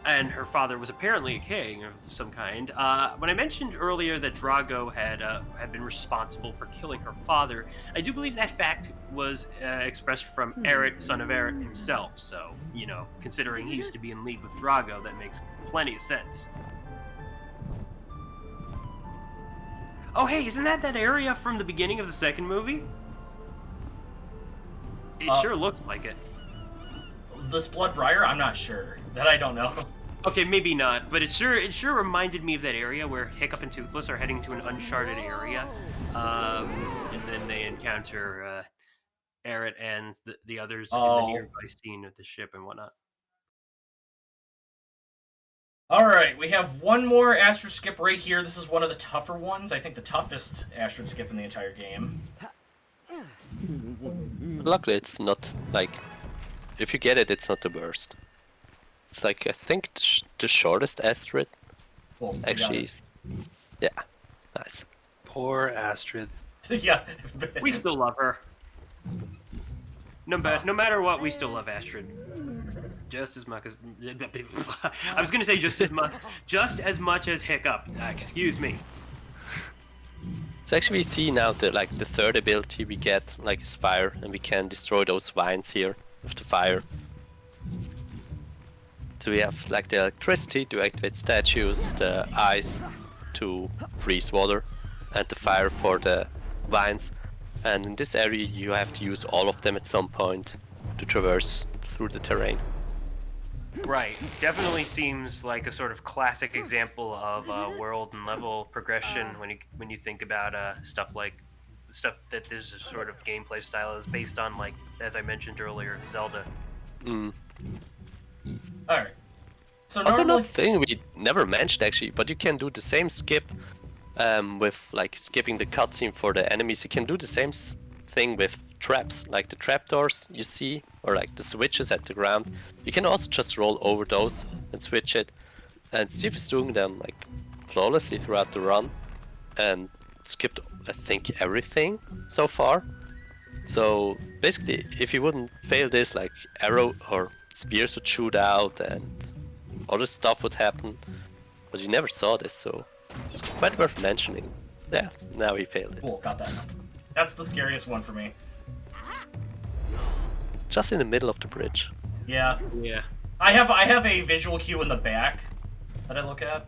and her father was apparently a king of some kind. When I mentioned earlier that Drago had been responsible for killing her father, I do believe that fact was expressed from Eret, son of Eret himself. So, you know, considering he used to be in league with Drago, that makes plenty of sense. Oh, hey, isn't that area from the beginning of the second movie? It sure looks like it. This Bloodbriar, I'm not sure. That I don't know. Okay, maybe not, but it sure reminded me of that area where Hiccup and Toothless are heading to an uncharted area, and then they encounter Eret and the others in the nearby scene of the ship and whatnot. Alright, we have one more Astrid Skip right here. This is one of the tougher ones. I think the toughest Astrid Skip in the entire game. Luckily, it's not like... If you get it, it's not the worst. It's like, I think, the shortest Astrid. Well, Actually, yeah. Nice. Poor Astrid. Yeah. We still love her. No matter what, we still love Astrid. Just as much as I was gonna say just as much as Hiccup. Excuse me. So actually, we see now that like the third ability we get like is fire, and we can destroy those vines here with the fire. So we have like the electricity to activate statues, the ice to freeze water, and the fire for the vines. And in this area, you have to use all of them at some point to traverse through the terrain. Right. Definitely seems like a sort of classic example of world and level progression when you think about stuff that this sort of gameplay style is based on, like as I mentioned earlier, Zelda. Alright. So Also, normally... another thing we never mentioned actually, but you can do the same skip with like skipping the cutscene for the enemies. You can do the same thing with traps, like the trapdoors you see, or like the switches at the ground. You can also just roll over those and switch it. And Steve is doing them like flawlessly throughout the run, and skipped I think everything so far. So basically, if you wouldn't fail this, like arrow or spears would shoot out and other stuff would happen, but you never saw this, so it's quite worth mentioning. Yeah, now he failed it. Cool, got that. That's the scariest one for me. Just in the middle of the bridge. Yeah. Yeah. I have a visual cue in the back that I look at.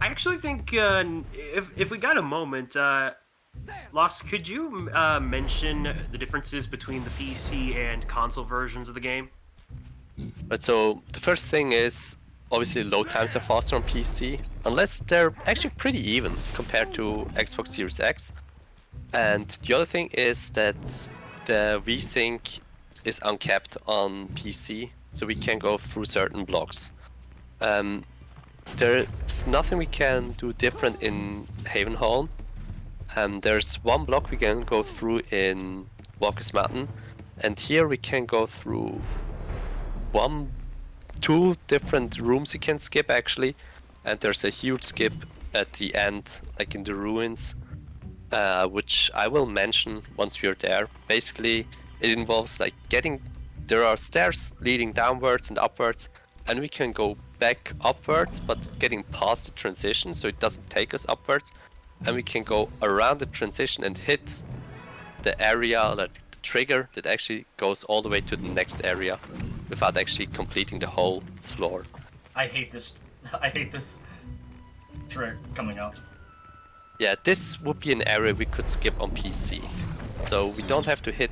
I actually think if we got a moment, Lost, could you mention the differences between the PC and console versions of the game? But so the first thing is obviously load times are faster on PC, unless they're actually pretty even compared to Xbox Series X. And the other thing is that the VSync is uncapped on PC, so we can go through certain blocks. There's nothing we can do different in Havenholm. There's one block we can go through in Walker's Mountain, and here we can go through two different rooms you can skip actually, and there's a huge skip at the end, like in the ruins, which I will mention once we're there. Basically, it involves like there are stairs leading downwards and upwards, and we can go back upwards, but getting past the transition, so it doesn't take us upwards, and we can go around the transition and hit the area, like the trigger that actually goes all the way to the next area without actually completing the whole floor. I hate this trick coming up. Yeah, this would be an area we could skip on PC, so we don't have to hit.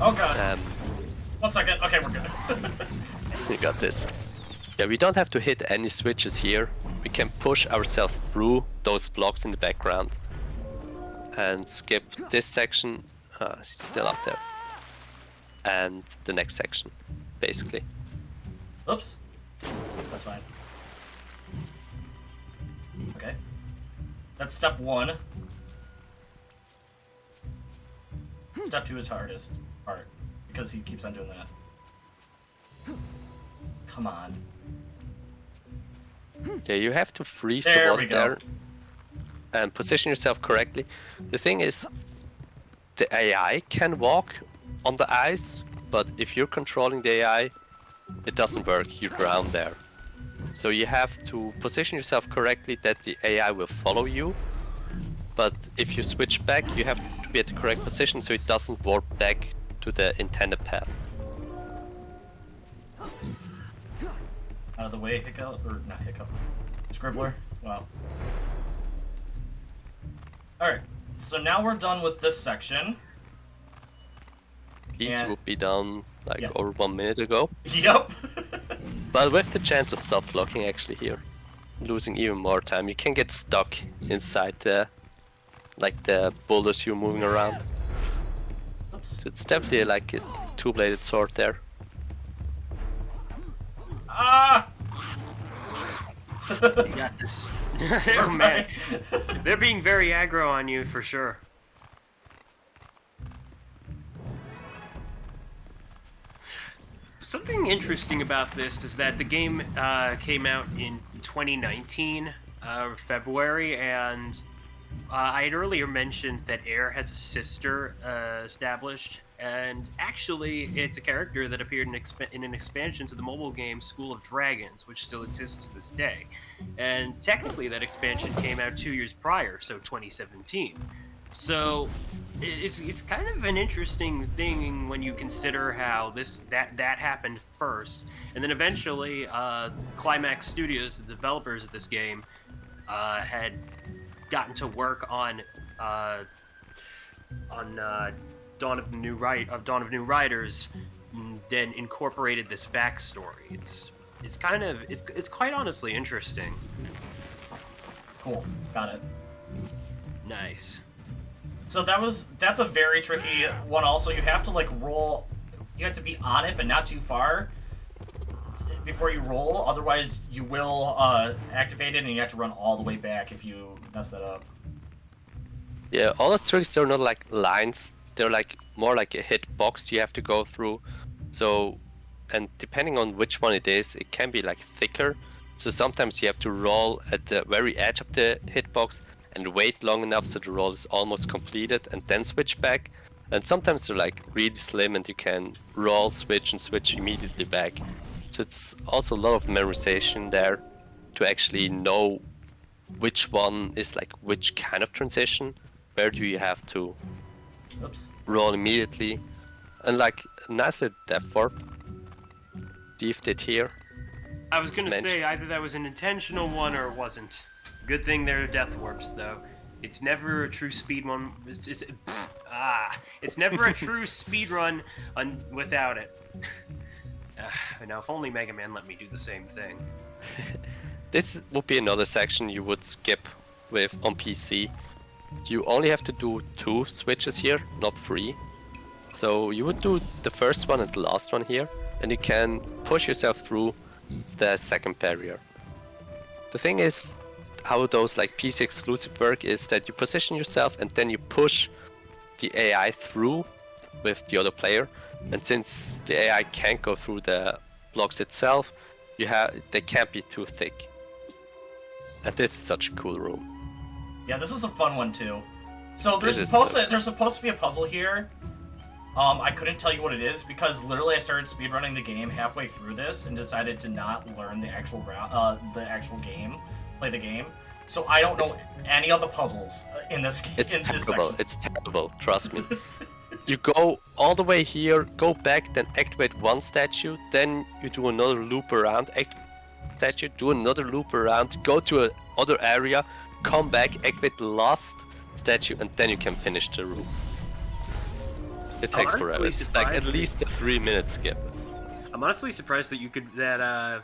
Oh god. 1 second. Okay, we're good. You got this. Yeah, we don't have to hit any switches here. We can push ourselves through those blocks in the background and skip this section. She's still up there. And the next section, basically. Oops. That's fine. Okay. That's step 1. Step 2 is hardest part, because he keeps on doing that. Come on. Yeah, you have to freeze There the we water go. there and position yourself correctly. The thing is, the AI can walk on the ice, but if you're controlling the AI, it doesn't work. You drown there. So you have to position yourself correctly that the AI will follow you. But if you switch back, you have to be at the correct position so it doesn't warp back to the intended path. Out of the way, Hiccup, or not Hiccup, Scribbler. Wow. Alright, so now we're done with this section. These Yeah. would be done like Yeah. over 1 minute ago. Yup. But with the chance of soft locking actually here, losing even more time, you can get stuck inside the boulders you're moving around. Oops. So it's definitely like a two-bladed sword there. Ah! You got this. Oh man, they're being very aggro on you for sure. Something interesting about this is that the game came out in 2019, February, and I had earlier mentioned that Air has a sister established, and actually it's a character that appeared in an expansion to the mobile game School of Dragons, which still exists to this day. And technically that expansion came out 2 years prior, so 2017. So it's kind of an interesting thing when you consider how that happened first, and then eventually Climax Studios, the developers of this game, had gotten to work on Dawn of New Riders, and then incorporated this backstory. It's quite honestly interesting. Cool. Got it. Nice. So that's a very tricky one. Also, you have to like roll. You have to be on it, but not too far before you roll. Otherwise, you will activate it, and you have to run all the way back if you mess that up. Yeah, all those tricks, they're not like lines. They're like more like a hitbox you have to go through. So, and depending on which one it is, it can be like thicker. So sometimes you have to roll at the very edge of the hitbox and wait long enough so the roll is almost completed and then switch back. And sometimes they're like really slim and you can roll, switch, and switch immediately back. So it's also a lot of memorization there to actually know which one is like which kind of transition. Where do you have to roll immediately? And like nicely Death Warp Steve did here. I was gonna say either that was an intentional one or it wasn't. Good thing there are death warps though. It's never a true speed one. It's never a true speed run without it. Now if only Mega Man let me do the same thing. This would be another section you would skip with on PC. You only have to do 2 switches here, not 3. So you would do the first one and the last one here, and you can push yourself through the second barrier. The thing is, how those like PC exclusive work is that you position yourself and then you push the AI through with the other player. And since the AI can't go through the blocks itself, they can't be too thick. And this is such a cool room. Yeah, this is a fun one too. So there's supposed to be a puzzle here. I couldn't tell you what it is because literally I started speedrunning the game halfway through this and decided to not learn the actual game, play the game. So I don't know any of the puzzles in this game. It's terrible. It's terrible. Trust me. You go all the way here, go back, then activate one statue, then you do another loop around, activate statue, do another loop around, go to another area, come back, activate the last statue, and then you can finish the room. It takes forever. It's like at least a 3-minute skip. I'm honestly surprised that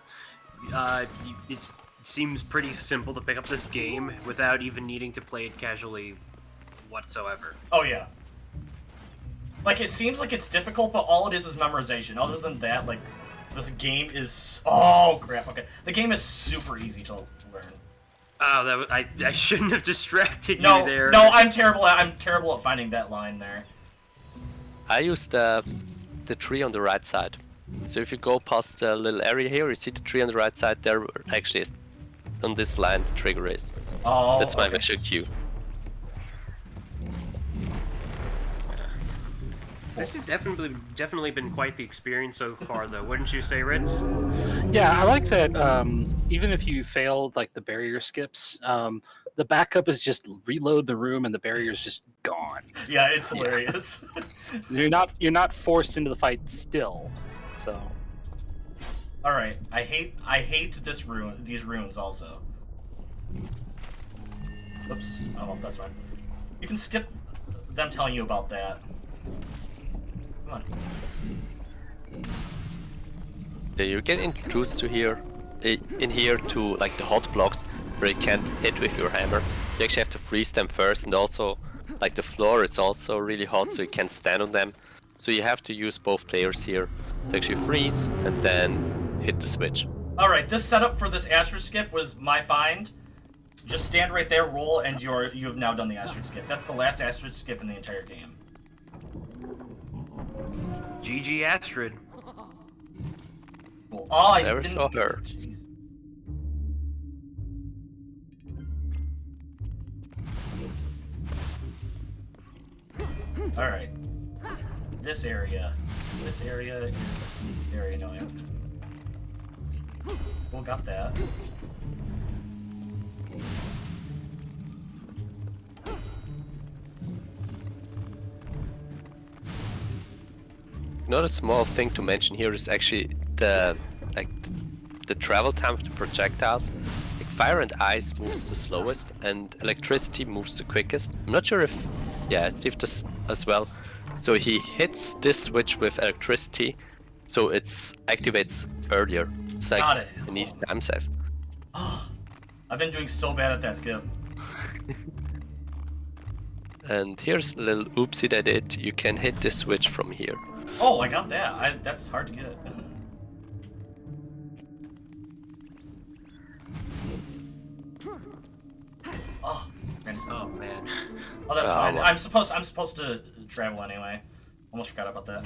it seems pretty simple to pick up this game without even needing to play it casually whatsoever. Oh yeah. Like it seems like it's difficult, but all it is memorization. Other than that, like this game is oh crap. Okay, the game is super easy to learn. Oh, I shouldn't have distracted you there. No, I'm terrible at finding that line there. I used the tree on the right side. So if you go past the little area here, you see the tree on the right side. There actually is on this line the trigger is. Oh, that's my visual cue. This has definitely been quite the experience so far, though, wouldn't you say, Ritz? Yeah, I like that. Even if you failed like the barrier skips, the backup is just reload the room and the barrier's just gone. Yeah, it's hilarious. You're not forced into the fight still. So. All right, I hate these runes also. Oops. Oh, that's fine. You can skip them telling you about that. Come on. Yeah, you get introduced to here to like the hot blocks where you can't hit with your hammer. You actually have to freeze them first, and also like the floor is also really hot, so you can't stand on them. So you have to use both players here to actually freeze and then hit the switch. Alright, this setup for this astrid skip was my find. Just stand right there, roll, and you have now done the astrid skip. That's the last astrid skip in the entire game. GG Astrid. Cool. Oh, I Never didn't... saw her. Jeez. Alright. This area. This area is very annoying. Well, got that. Another small thing to mention here is actually the travel time of the projectiles. Like fire and ice moves the slowest, and electricity moves the quickest. I'm not sure if, yeah, Steve does as well. So he hits this switch with electricity, so it activates earlier. It's like Got it. an easy time save. Oh, I've been doing so bad at that skip. And here's a little oopsie that I did. You can hit this switch from here. Oh, I got that. That's hard to get. Oh, Oh man. oh, that's Oh, fine. almost. I'm supposed to travel anyway. Almost forgot about that.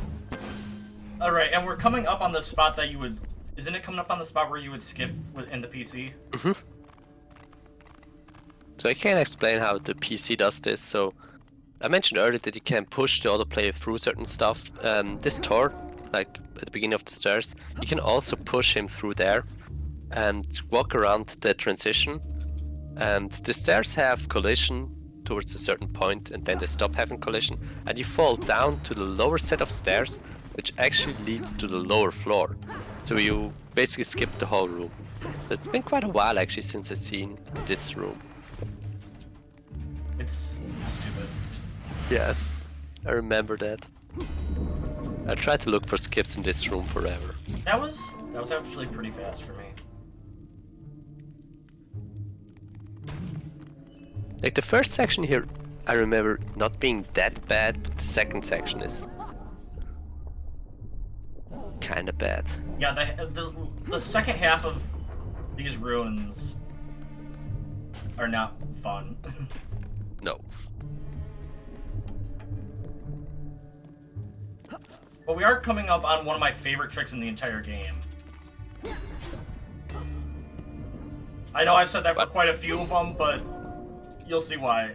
All right, and we're coming up on the spot that you would. Isn't it coming up on the spot where you would skip in the PC? So I can explain how the PC does this. So I mentioned earlier that you can push the other player through certain stuff. This door, like at the beginning of the stairs, you can also push him through there and walk around the transition. And the stairs have collision towards a certain point, and then they stop having collision, and you fall down to the lower set of stairs, which actually leads to the lower floor. So you basically skip the whole room. It's been quite a while actually since I've seen this room. It's stupid. Yeah, I remember that. I tried to look for skips in this room forever. That was actually pretty fast for me. Like the first section here, I remember not being that bad, but the second section is kinda bad. Yeah, the second half of these ruins are not fun. No. But we are coming up on one of my favorite tricks in the entire game. I know I've said that for quite a few of them, but you'll see why.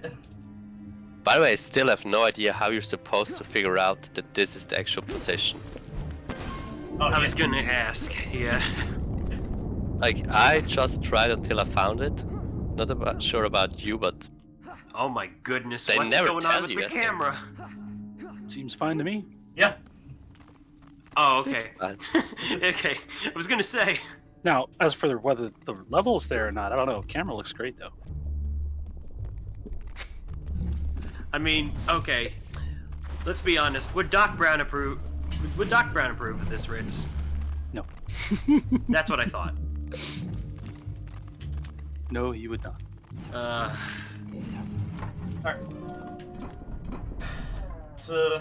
By the way, I still have no idea how you're supposed to figure out that this is the actual position. Oh, I was gonna ask, yeah. Like, I just tried until I found it. Not sure about you, but Oh my goodness, They what's never going tell on with you, the I think. camera? Seems fine to me. Yeah. Oh, okay. Fine. Okay, I was gonna say. Now, as for whether the level's there or not, I don't know. Camera looks great though. I mean, okay. Let's be honest. Would Doc Brown approve? Would Doc Brown approve of this, Ritz? No. That's what I thought. No, you would not. Alright. So,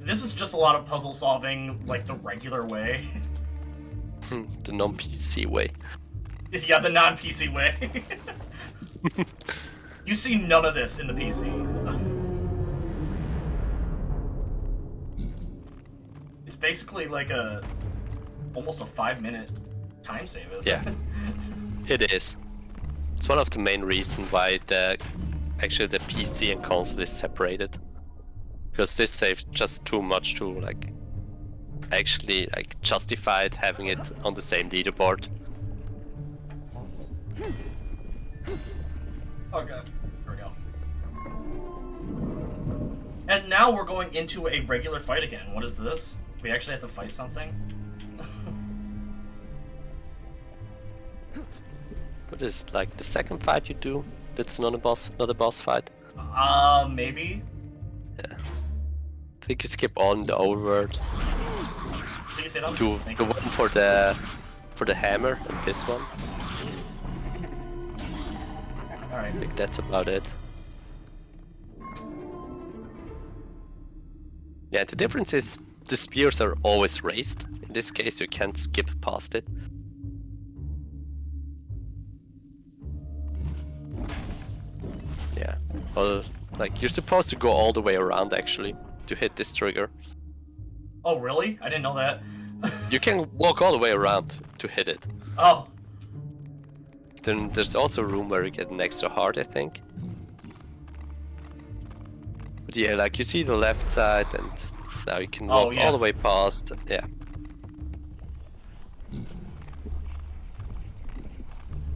this is just a lot of puzzle solving, like the regular way. the non-PC way. Yeah, the non-PC way. You see none of this in the PC. It's basically like almost a 5-minute time save, isn't Yeah. it? It is. It's one of the main reasons why the PC and console is separated. Because this saved just too much to actually justify it having it on the same leaderboard. Oh god, here we go. And now we're going into a regular fight again. What is this? We actually have to fight something? What is like the second fight you do? That's not a boss fight. Maybe? Yeah. I think you skip on the overworld. Did you say that? Do Thank the you. one for the hammer and this one. Alright. I think that's about it. Yeah, the difference is the spears are always raised. In this case, you can't skip past it. Well, like you're supposed to go all the way around actually to hit this trigger. Oh, really? I didn't know that. You can walk all the way around to hit it. Oh. Then there's also room where you get an extra heart, I think. But yeah, like you see the left side, and now you can walk all the way past. Yeah.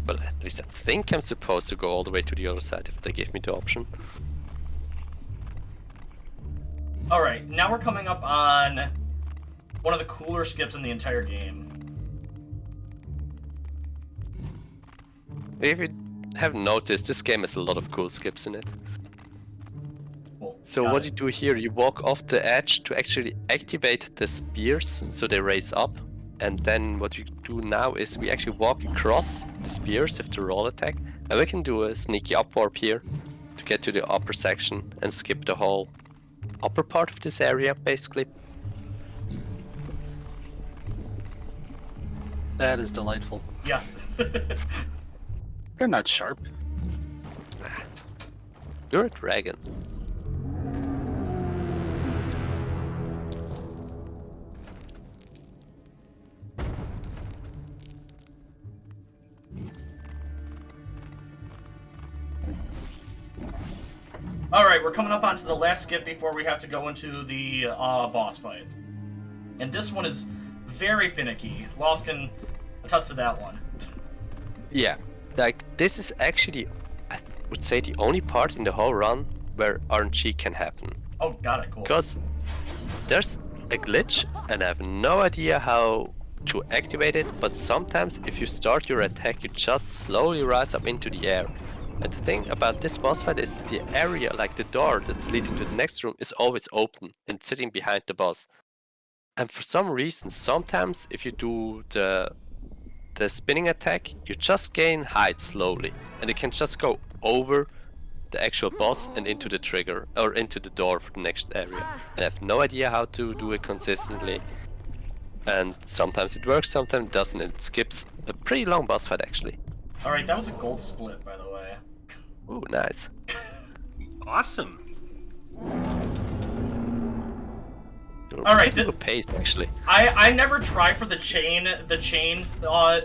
But at least I think I'm supposed to go all the way to the other side if they give me the option. Alright, now we're coming up on one of the cooler skips in the entire game. If you haven't noticed, this game has a lot of cool skips in it. Cool. So what you do here, you walk off the edge to actually activate the spears so they raise up. And then what you do now is we actually walk across the spears with the roll attack. And we can do a sneaky up warp here to get to the upper section and skip the whole upper part of this area, basically. That is delightful. Yeah. They're not sharp. You're a dragon. Alright, we're coming up onto the last skip before we have to go into the boss fight. And this one is very finicky. Lost can attest to that one. Yeah, like this is actually, I would say, the only part in the whole run where RNG can happen. Oh, got it, cool. Because there's a glitch and I have no idea how to activate it, but sometimes if you start your attack, you just slowly rise up into the air. And the thing about this boss fight is the area, like the door that's leading to the next room, is always open and sitting behind the boss. And for some reason, sometimes if you do the spinning attack, you just gain height slowly, and you can just go over the actual boss and into the trigger, or into the door for the next area. And I have no idea how to do it consistently. And sometimes it works, sometimes it doesn't, and it skips a pretty long boss fight actually. Alright, that was a gold split, by the way. Ooh, nice. Awesome. Alright, the pace actually. I never try for the chain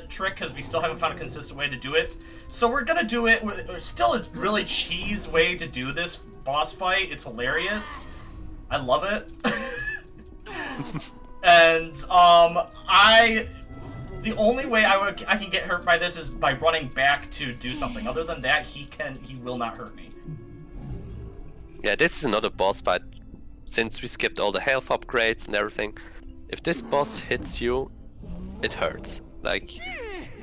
trick because we still haven't found a consistent way to do it. So we're gonna do it with still a really cheese way to do this boss fight. It's hilarious. I love it. And the only way I can get hurt by this is by running back to do something. Other than that, he will not hurt me. Yeah, this is another boss fight. Since we skipped all the health upgrades and everything, if this boss hits you, it hurts. Like,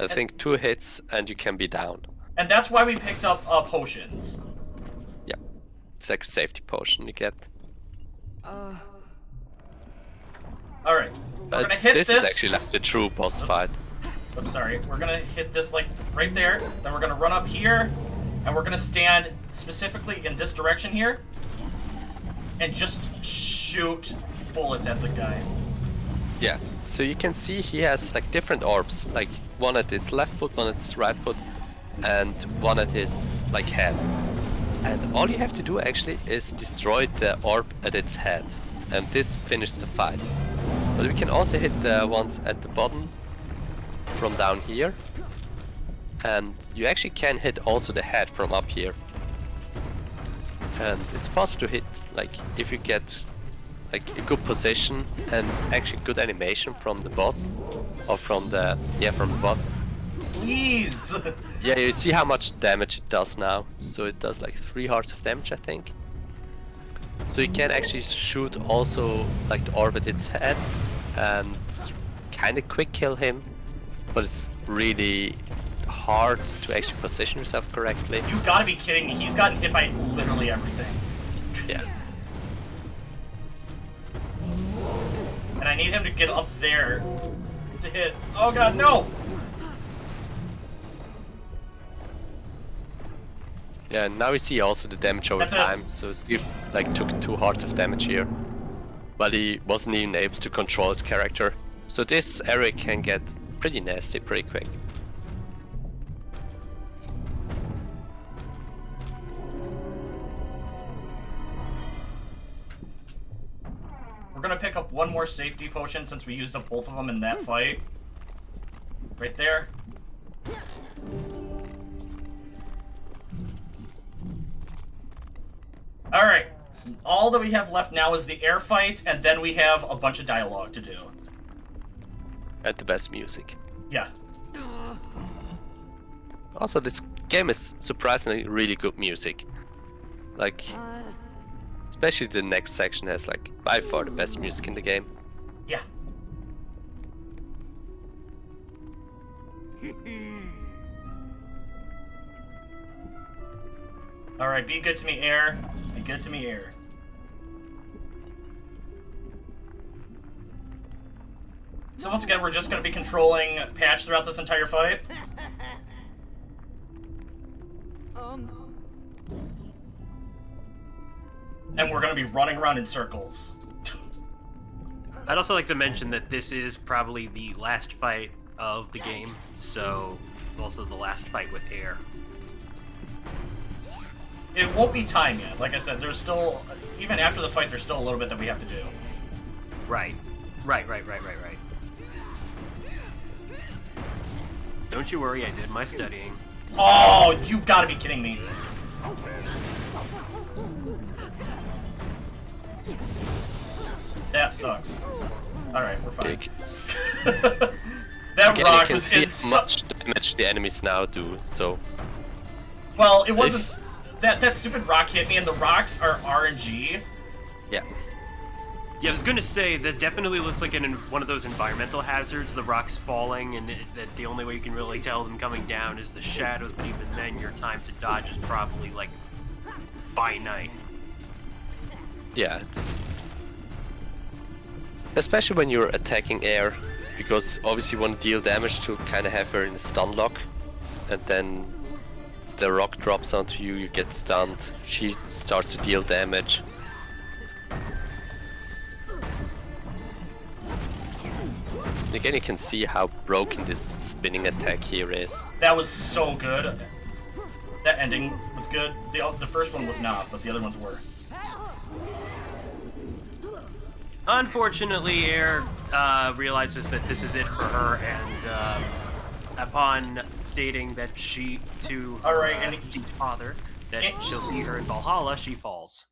I think 2 hits and you can be down. And that's why we picked up potions. Yeah, it's like a safety potion you get. Alright, we're gonna hit this. This is actually like the true boss fight. I'm sorry, we're gonna hit this like right there, then we're gonna run up here, and we're gonna stand specifically in this direction here, and just shoot bullets at the guy. Yeah, so you can see he has like different orbs, like one at his left foot, one at his right foot, and one at his like head. And all you have to do actually is destroy the orb at its head, and this finishes the fight. But we can also hit the ones at the bottom from down here, and you actually can hit also the head from up here. And it's possible to hit, like, if you get like a good position and actually good animation from the boss, or from the boss. Please. Yeah, you see how much damage it does now. So it does like 3 hearts of damage, I think. So you can actually shoot also like the orb at its head and kind of quick kill him, but it's really hard to actually position yourself correctly. You gotta be kidding me, he's gotten hit by literally everything. Yeah. And I need him to get up there to hit. Oh god, no! Yeah, and now we see also the damage over time. So Steve like took 2 hearts of damage here, but he wasn't even able to control his character. So this area can get pretty nasty pretty quick. We're gonna pick up one more safety potion since we used up both of them in that fight. Right there. Alright. All that we have left now is the air fight, and then we have a bunch of dialogue to do. And the best music. Yeah. Also, this game is surprisingly really good music. Like, especially the next section has like by far the best music in the game. Yeah. Alright, be good to me, air. Be good to me, air. So once again, we're just going to be controlling Patch throughout this entire fight. And we're going to be running around in circles. I'd also like to mention that this is probably the last fight of the game, so also the last fight with air. It won't be time yet. Like I said, there's still, even after the fight, there's still a little bit that we have to do. Right. Right. Don't you worry, I did my studying. Oh, you gotta be kidding me. That sucks. Alright, we're fine. That Again, rock you can was see in how much damage the enemies now do, so... Well, it wasn't... That stupid rock hit me, and the rocks are RNG. Yeah. Yeah, I was gonna say, that definitely looks like one of those environmental hazards, the rocks falling, and that the only way you can really tell them coming down is the shadows, but even then, your time to dodge is probably, like, finite. Yeah, it's... Especially when you're attacking air, because obviously you want to deal damage to kind of have her in a stun lock, and then the rock drops onto you, you get stunned, she starts to deal damage. Again, you can see how broken this spinning attack here is. That was so good. That ending was good. The first one was not, but the other ones were. Unfortunately, Air realizes that this is it for her, and upon stating that she to Steve's father that she'll see her in Valhalla, she falls.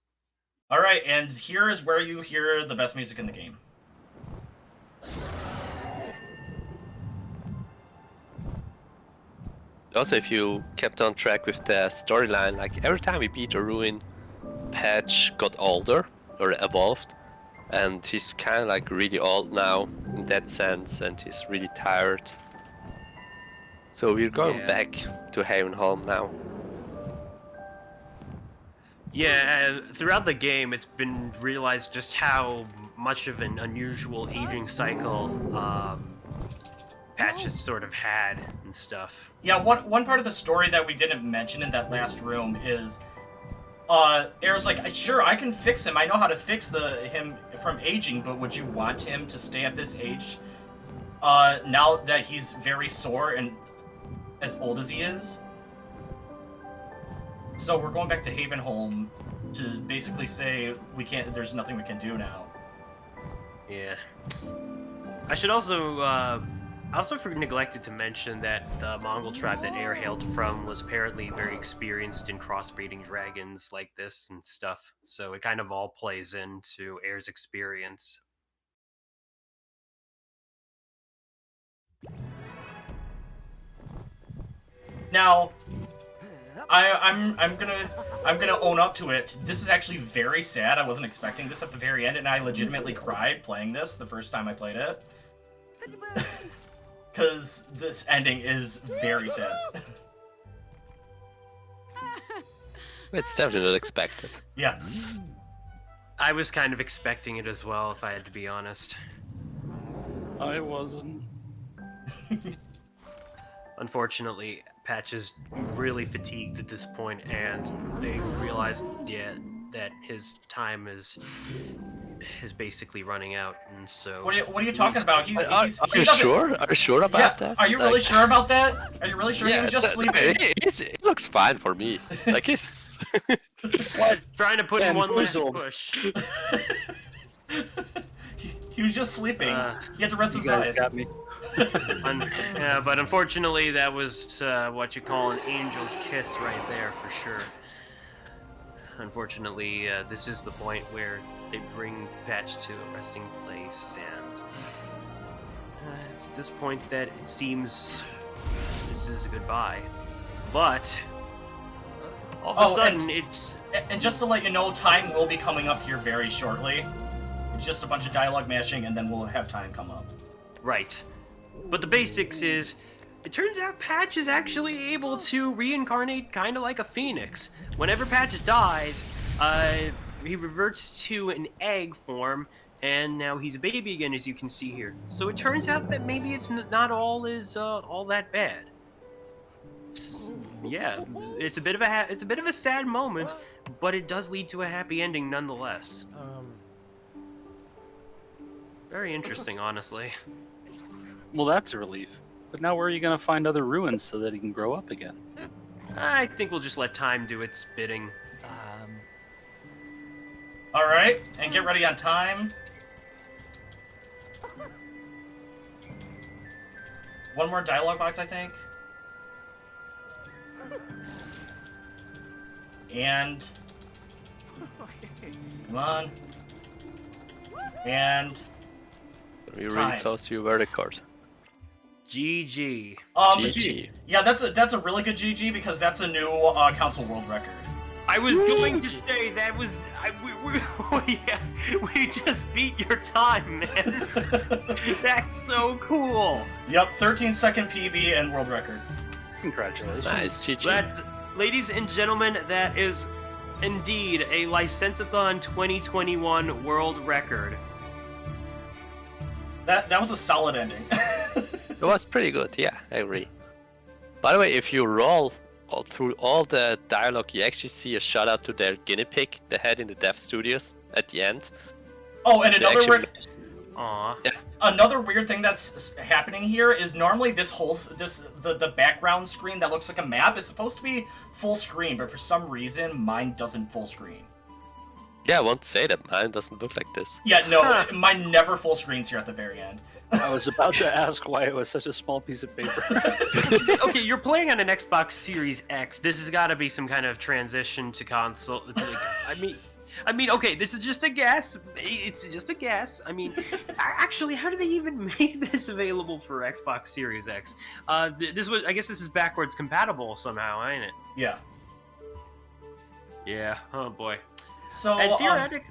All right, and here is where you hear the best music in the game. Also, if you kept on track with the storyline, like every time we beat a ruin, Patch got older or evolved, and he's kind of like really old now in that sense, and he's really tired. So we're going back to Havenholm now. Yeah, throughout the game, it's been realized just how much of an unusual aging cycle Patch has sort of had and stuff. Yeah, one part of the story that we didn't mention in that last room is, Air's like, sure, I can fix him. I know how to fix him from aging, but would you want him to stay at this age? Now that he's very sore and as old as he is? So we're going back to Havenholm to basically say there's nothing we can do now. Yeah. I should also, I also neglected to mention that the Mongol tribe that Air hailed from was apparently very experienced in crossbreeding dragons like this and stuff, so it kind of all plays into Air's experience. Now, I'm gonna own up to it. This is actually very sad. I wasn't expecting this at the very end, and I legitimately cried playing this the first time I played it. Because this ending is very sad. It's definitely not expected. Yeah. I was kind of expecting it as well, if I had to be honest. I wasn't. Unfortunately, Patch is really fatigued at this point, and they realize, that his time is basically running out, and so. What are you talking about? Are you sure? Are you sure about that? Are you really sure about that? Are you really sure? He was just sleeping. It looks fine for me. Like he's What? Trying to put in one last push. He was just sleeping. He had to rest You his guys eyes. got me. Yeah, but unfortunately, that was what you call an angel's kiss right there, for sure. Unfortunately, this is the point where they bring Patch to a resting place, and it's at this point that it seems this is a goodbye. But all of a sudden, it's... And just to let you know, time will be coming up here very shortly. It's just a bunch of dialogue mashing, and then we'll have time come up. Right. But the basics is, it turns out Patch is actually able to reincarnate kind of like a phoenix. Whenever Patch dies, he reverts to an egg form, and now he's a baby again, as you can see here. So it turns out that maybe it's not all that bad. Yeah, it's a bit of a sad moment, but it does lead to a happy ending nonetheless. Very interesting, honestly. Well, that's a relief. But now where are you going to find other ruins so that he can grow up again? I think we'll just let time do its bidding. Alright, and get ready on time. One more dialogue box, I think. And... Come on. And... We're really Time. close to your verdict card. GG. GG. Yeah, that's a really good GG because that's a new console world record. I was going to say that was we just beat your time, man. That's so cool. Yep, 13-second PB and world record. Congratulations. Nice, GG. That's, ladies and gentlemen, that is indeed a Licensathon 2021 world record. That was a solid ending. It was pretty good, yeah, I agree. By the way, if you roll through all the dialogue, you actually see a shout out to their guinea pig they had in the dev studios at the end. Oh, and They another actually- weird, Aw. another weird thing that's happening here is normally the background screen that looks like a map is supposed to be full screen, but for some reason mine doesn't full screen. Yeah, I won't say that mine doesn't look like this. Yeah, no, mine never full screens here at the very end. I was about to ask why it was such a small piece of paper. Okay, you're playing on an Xbox Series X. This has got to be some kind of transition to console. It's like, I mean, okay, this is just a guess. It's just a guess. I mean, actually, how did they even make this available for Xbox Series X? I guess this is backwards compatible somehow, ain't it? Yeah. Yeah. Oh boy. So, And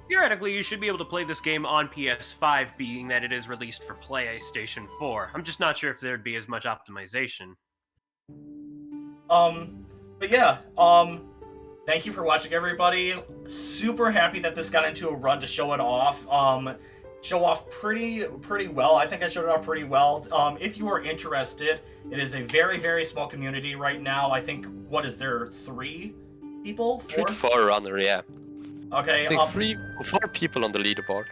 theoretically, you should be able to play this game on PS5, being that it is released for PlayStation 4. I'm just not sure if there'd be as much optimization. but yeah, thank you for watching, everybody. Super happy that this got into a run to show it off. Show off pretty well. I think I showed it off pretty well. If you are interested, it is a very, very small community right now. I think, what is there, 3 people? 4? 3 to 4 around there, yeah. Okay, I think 3 or 4 people on the leaderboard.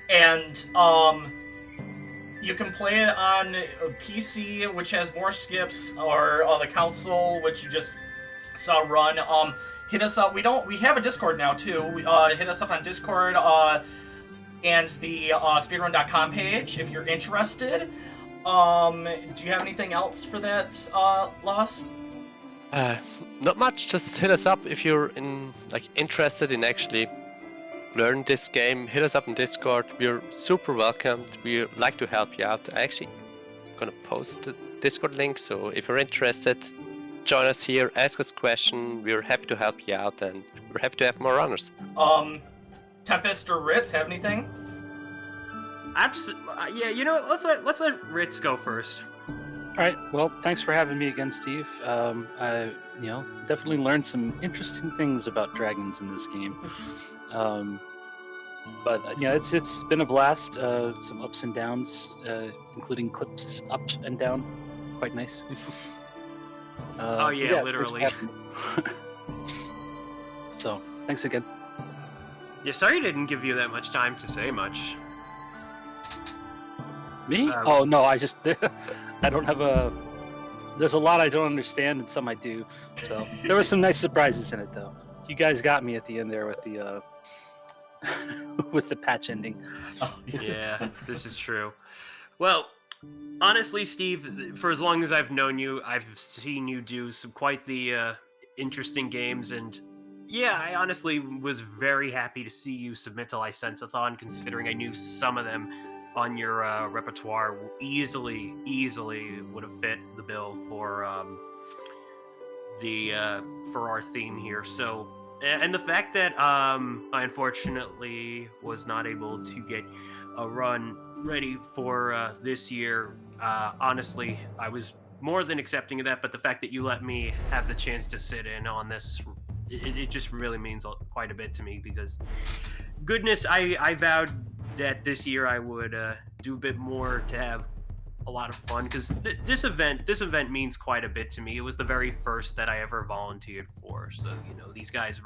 and you can play it on a PC, which has more skips, or the console, which you just saw run. Hit us up. We have a Discord now too. Hit us up on Discord and the speedrun.com page if you're interested. Do you have anything else for that, Loss? Not much. Just hit us up if you're interested in actually learn this game. Hit us up in Discord. We're super welcomed. We like to help you out. I actually gonna post the Discord link, so if you're interested, join us here. Ask us a question. We're happy to help you out, and we're happy to have more runners. Tempest or Ritz, have anything? Yeah, you know what? Let's let Ritz go first. All right. Well, thanks for having me again, Steve. I, definitely learned some interesting things about dragons in this game. But it's been a blast. Some ups and downs, including clips up and down. Quite nice. Oh yeah, thanks for literally. having me. So, thanks again. Yeah, sorry I didn't give you that much time to say much. Me? Oh no, I just I don't have a. There's a lot I don't understand and some I do. So there were some nice surprises in it though. You guys got me at the end there with the with the patch ending. Oh, Yeah, this is true. Well, honestly, Steve, for as long as I've known you, I've seen you do some quite the interesting games, and yeah, I honestly was very happy to see you submit to Licensathon, considering I knew some of them on your repertoire easily would have fit the bill for the for our theme here. So, and the fact that I unfortunately was not able to get a run ready for this year, honestly, I was more than accepting of that. But the fact that you let me have the chance to sit in on this, it just really means quite a bit to me, because goodness, I vowed that this year I would do a bit more to have a lot of fun, because this event means quite a bit to me. It was the very first that I ever volunteered for, so you know, these guys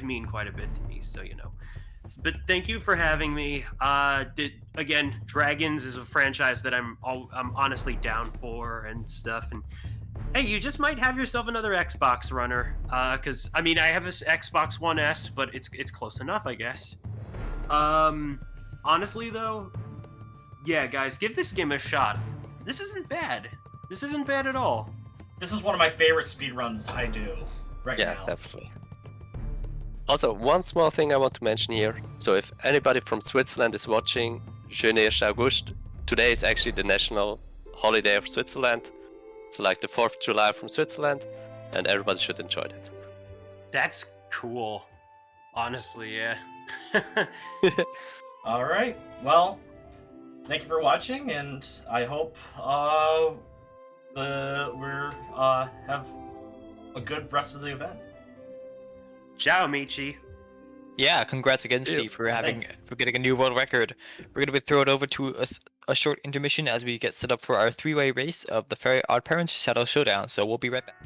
mean quite a bit to me, so you know. But thank you for having me. Again, Dragons is a franchise that I'm honestly down for and stuff. And hey, you just might have yourself another Xbox runner. Because I mean, I have this Xbox One S, but it's close enough, I guess. Honestly though, yeah, guys, give this game a shot. This isn't bad. This isn't bad at all. This is one of my favorite speedruns I do right Yeah, now. definitely. Also, one small thing I want to mention here. So if anybody from Switzerland is watching, Schöne 1. August, today is actually the national holiday of Switzerland. So like the 4th of July from Switzerland, and everybody should enjoy it. That's cool. Honestly, yeah. All right. Well, thank you for watching, and I hope we have a good rest of the event. Ciao, Michi. Yeah, congrats again, Yeah, Steve, for thanks. getting a new world record. We're gonna be thrown over to a short intermission as we get set up for our three-way race of the Fairy Odd Parents Shadow Showdown. So we'll be right back.